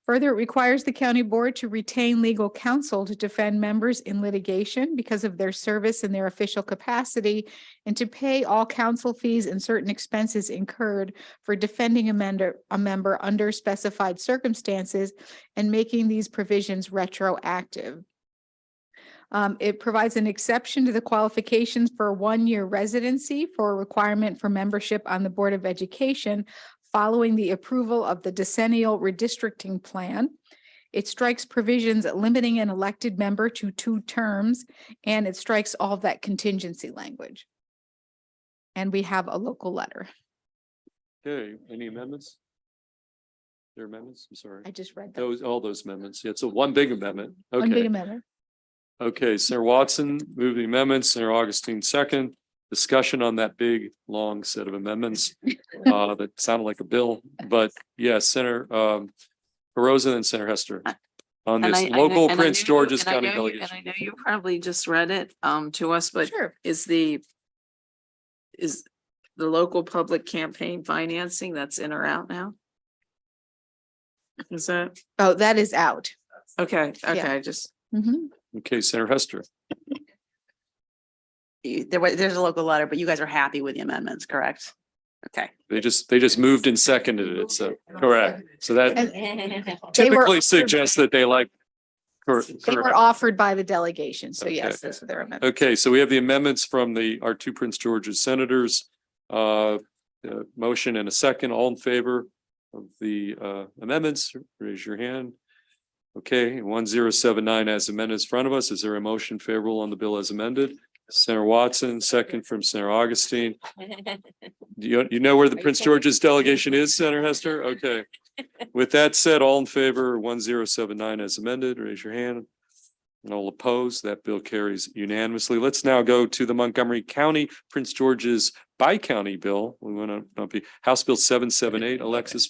Further, it requires the county board to retain legal counsel to defend members in litigation because of their service in their official capacity, and to pay all counsel fees and certain expenses incurred for defending a member under specified circumstances and making these provisions retroactive. It provides an exception to the qualifications for a one-year residency for a requirement for membership on the Board of Education following the approval of the decennial redistricting plan. It strikes provisions limiting an elected member to 2 terms, and it strikes all of that contingency language. And we have a local letter. Okay, any amendments? There are amendments? I'm sorry. I just read that. All those amendments. Yeah, so one big amendment. One big Okay. amendment. Okay, Senator Watson moved the amendments, Senator Augustine second. Discussion on that big, long set of amendments that sounded like a bill, but yes, Senator Rosa and Senator Hester on And this I- local and I Prince know- George's and I County know you- And I delegation. know you probably just read it to us, but Sure. is the local public campaign financing that's in or out now? Is that, Oh, that is out. okay, just. Mhm. Okay, Senator Hester. There's a local letter, but you guys are happy with the amendments, correct? Okay. They just moved and seconded it, so correct. So that And they were typically offered- suggests that they like. They were offered by the delegation, so yes, Okay. those are their amendments. Okay, so we have the amendments from our 2 Prince George's senators. Motion and a second, all in favor of the amendments, raise your hand. Okay, 1079 as amended is in front of us. Is there a motion favorable on the bill as amended? Senator Watson, second from Senator Augustine. You know where the Prince George's delegation is, Senator Hester? Okay. With that said, all in favor, 1079 as amended, raise your hand. And all opposed, that bill carries unanimously. Let's now go to the Montgomery County Prince George's bi-county bill. We want to be House Bill 778. Alexis,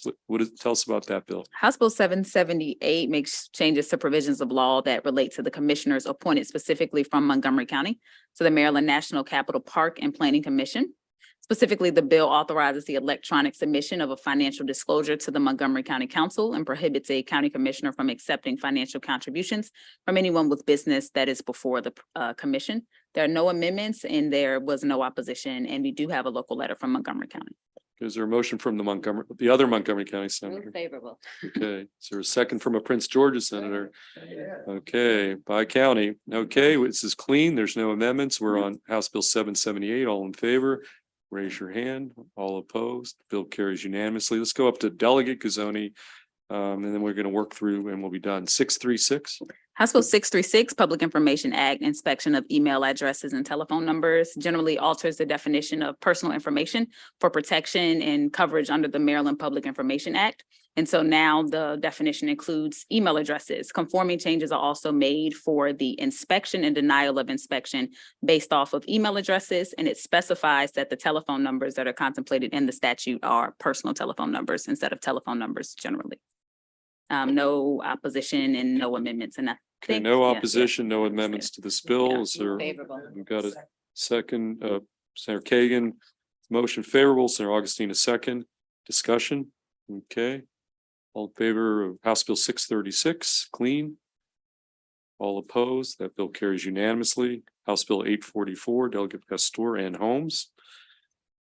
tell us about that bill? House Bill 778 makes changes to provisions of law that relate to the commissioners appointed specifically from Montgomery County to the Maryland National Capital Park and Planning Commission. Specifically, the bill authorizes the electronic submission of a financial disclosure to the Montgomery County Council and prohibits a county commissioner from accepting financial contributions from anyone with business that is before the commission. There are no amendments and there was no opposition, and we do have a local letter from Montgomery County. Is there a motion from the other Montgomery County Senator? Favorable. Okay, is there a second from a Prince George's Senator? Okay, by county. Okay, this is clean. There's no amendments. We're on House Bill 778. All in favor? Raise your hand. All opposed? Bill carries unanimously. Let's go up to Delegate Guzoni. And then we're going to work through and we'll be done. 636. House Bill 636, Public Information Act, inspection of email addresses and telephone numbers, generally alters the definition of personal information for protection and coverage under the Maryland Public Information Act. And so now the definition includes email addresses. Conforming changes are also made for the inspection and denial of inspection based off of email addresses. And it specifies that the telephone numbers that are contemplated in the statute are personal telephone numbers instead of telephone numbers generally. No opposition and no amendments. And I Okay, think, no yeah, opposition, no amendments to this bill. Is there? Favorable. We've got a second, Senator Kagan, motion favorable, Senator Augustine, a second. Discussion, okay. All in favor of House Bill 636, clean. All opposed, that bill carries unanimously. House Bill 844, Delegate Pastor and Holmes.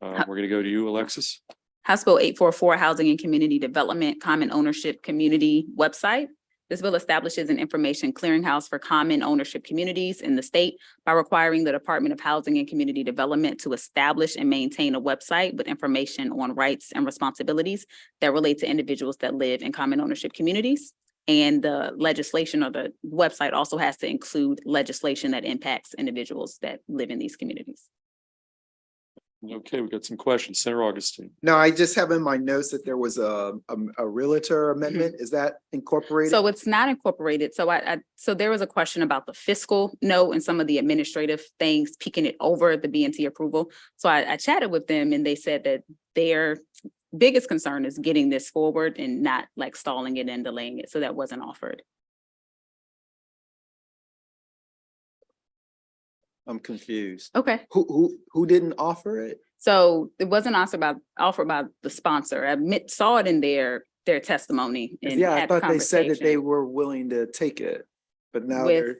We're gonna go to you, Alexis. House Bill 844, Housing and Community Development Common Ownership Community website. This bill establishes an information clearinghouse for common ownership communities in the state by requiring the Department of Housing and Community Development to establish and maintain a website with information on rights and responsibilities that relate to individuals that live in common ownership communities. And the legislation or the website also has to include legislation that impacts individuals that live in these communities. Okay, we got some questions. Senator Augustine. No, I just have in my notes that there was a realtor amendment. Is that incorporated? So it's not incorporated. So so there was a question about the fiscal note and some of the administrative things, peeking it over the B&T approval. So I chatted with them and they said that their biggest concern is getting this forward and not like stalling it and delaying it. So that wasn't offered. I'm confused. Okay. Who didn't offer it? So it wasn't offered by the sponsor. I saw it in their testimony. And Yeah, I at the thought they said that they conversation were willing to take it, but now with- they're.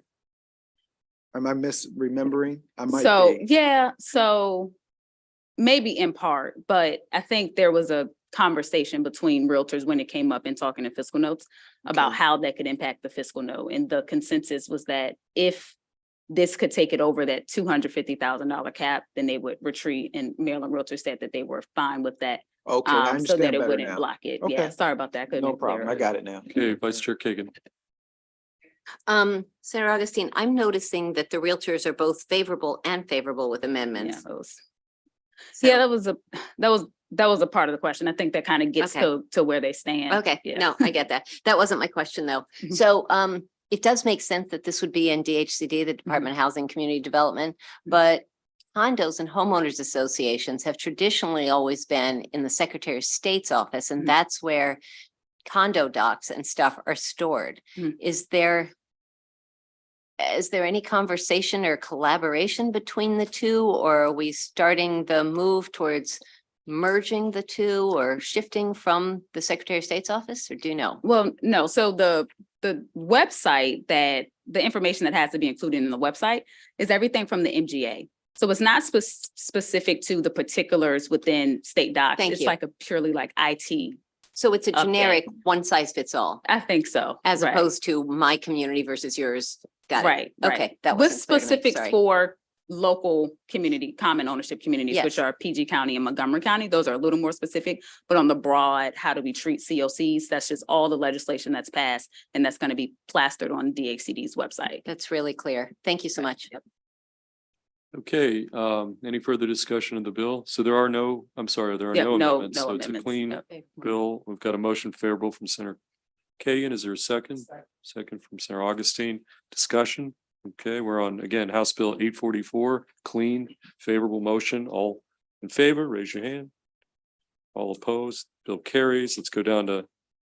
Am I misremembering? I might So, be. yeah, so maybe in part, but I think there was a conversation between realtors when it came up in talking to fiscal notes about Okay. how that could impact the fiscal note. And the consensus was that if this could take it over that $250,000 cap, then they would retreat. And Maryland Realtors said that they were fine with that. Okay, I So understand that it better wouldn't now. block it. Okay. Yeah, sorry about that. Couldn't No be clearer. problem. I got it now. Okay, Vice Chair Kagan. Senator Augustine, I'm noticing that the realtors are both favorable and favorable with Yeah, amendments. those. So- Yeah, that was a part of the question. I think that kind of gets Okay. to where they stand. Okay, Yeah. no, I get that. That wasn't my question, though. Mhm. So it does make sense that this would be in DHCD, the Department of Housing and Community Development, but condos and homeowners associations have traditionally always been in the Secretary of State's office, and Mhm. that's where condo docs and stuff are stored. Mhm. Is there any conversation or collaboration between the two, or are we starting the move towards merging the two or shifting from the Secretary of State's office, or do you know? Well, no, so the website that the information that has to be included in the website is everything from the MGA. So it's not specific to the particulars within state docs. Thank It's you. like a purely like IT. So it's a Update. generic one size fits all, I think so. as right. opposed to my community versus yours. Got it. Right. Okay, that With wasn't clear to me, specifics sorry. for local community, common ownership communities, which Yes. are PG County and Montgomery County. Those are a little more specific, but on the broad, how do we treat COCs? That's just all the legislation that's passed, and that's going to be plastered on DHCD's website. That's really clear. Thank you so much. Okay, any further discussion of the bill? So there are no, I'm sorry, there are Yep, no no amendments. So it's a amendments. clean Yep. bill. We've got a motion favorable from Senator Kagan. Is there a second? Second from Senator Augustine. Discussion? Okay, we're on, again, House Bill 844, clean, favorable motion. All in favor, raise your hand. All opposed, bill carries. Let's go down to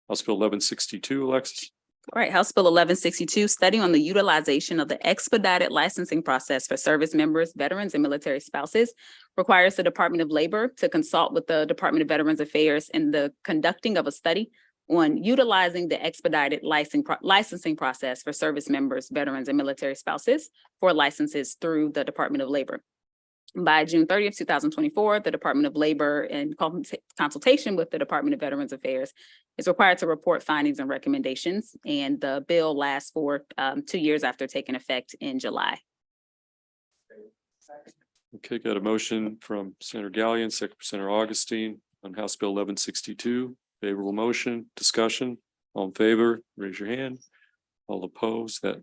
House Bill 1162, Alexis. All right, House Bill 1162, study on the utilization of the expedited licensing process for service members, veterans, and military spouses, requires the Department of Labor to consult with the Department of Veterans Affairs in the conducting of a study on utilizing the expedited licensing process for service members, veterans, and military spouses for licenses through the Department of Labor. By June 30th, 2024, the Department of Labor, in consultation with the Department of Veterans Affairs, is required to report findings and recommendations, and the bill lasts for 2 years after taking effect in July. Okay, got a motion from Senator Gallion, second from Senator Augustine on House Bill 1162. Favorable motion, discussion, all in favor, raise your hand. All opposed, that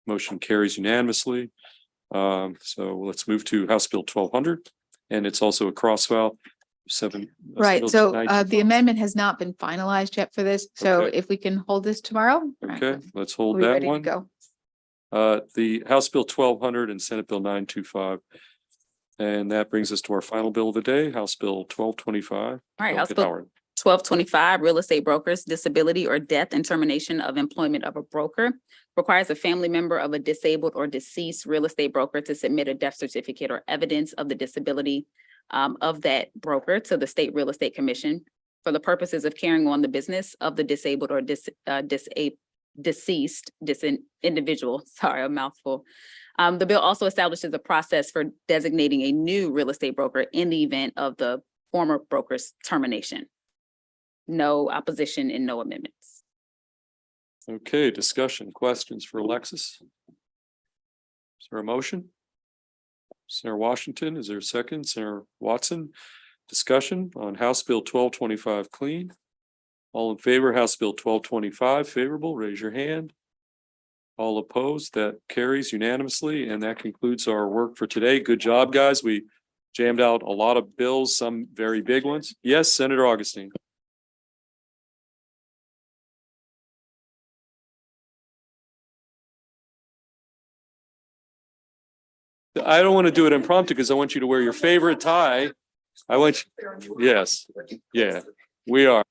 motion carries unanimously. So let's move to House Bill 1200, and it's also a cross file. Right, so the amendment has not been finalized yet for this, so Okay. if we can hold this tomorrow. Okay, let's hold we'll be that ready to one. go. The House Bill 1200 and Senate Bill 925. And that brings us to our final bill of the day, House Bill 1225. All right, Go House ahead, Bill Howard. 1225, real estate brokers, disability or death and termination of employment of a broker, requires a family member of a disabled or deceased real estate broker to submit a death certificate or evidence of the disability of that broker to the State Real Estate Commission for the purposes of carrying on the business of the disabled or deceased individual. Sorry, a mouthful. The bill also establishes a process for designating a new real estate broker in the event of the former broker's termination. No opposition and no amendments. Okay, discussion, questions for Alexis? Is there a motion? Senator Washington, is there a second? Senator Watson, discussion on House Bill 1225 clean. All in favor, House Bill 1225 favorable, raise your hand. All opposed, that carries unanimously, and that concludes our work for today. Good job, guys. We jammed out a lot of bills, some very big ones. Yes, Senator Augustine. I don't want to do it impromptu because I want you to wear your favorite tie. I want you, yes, yeah, we are.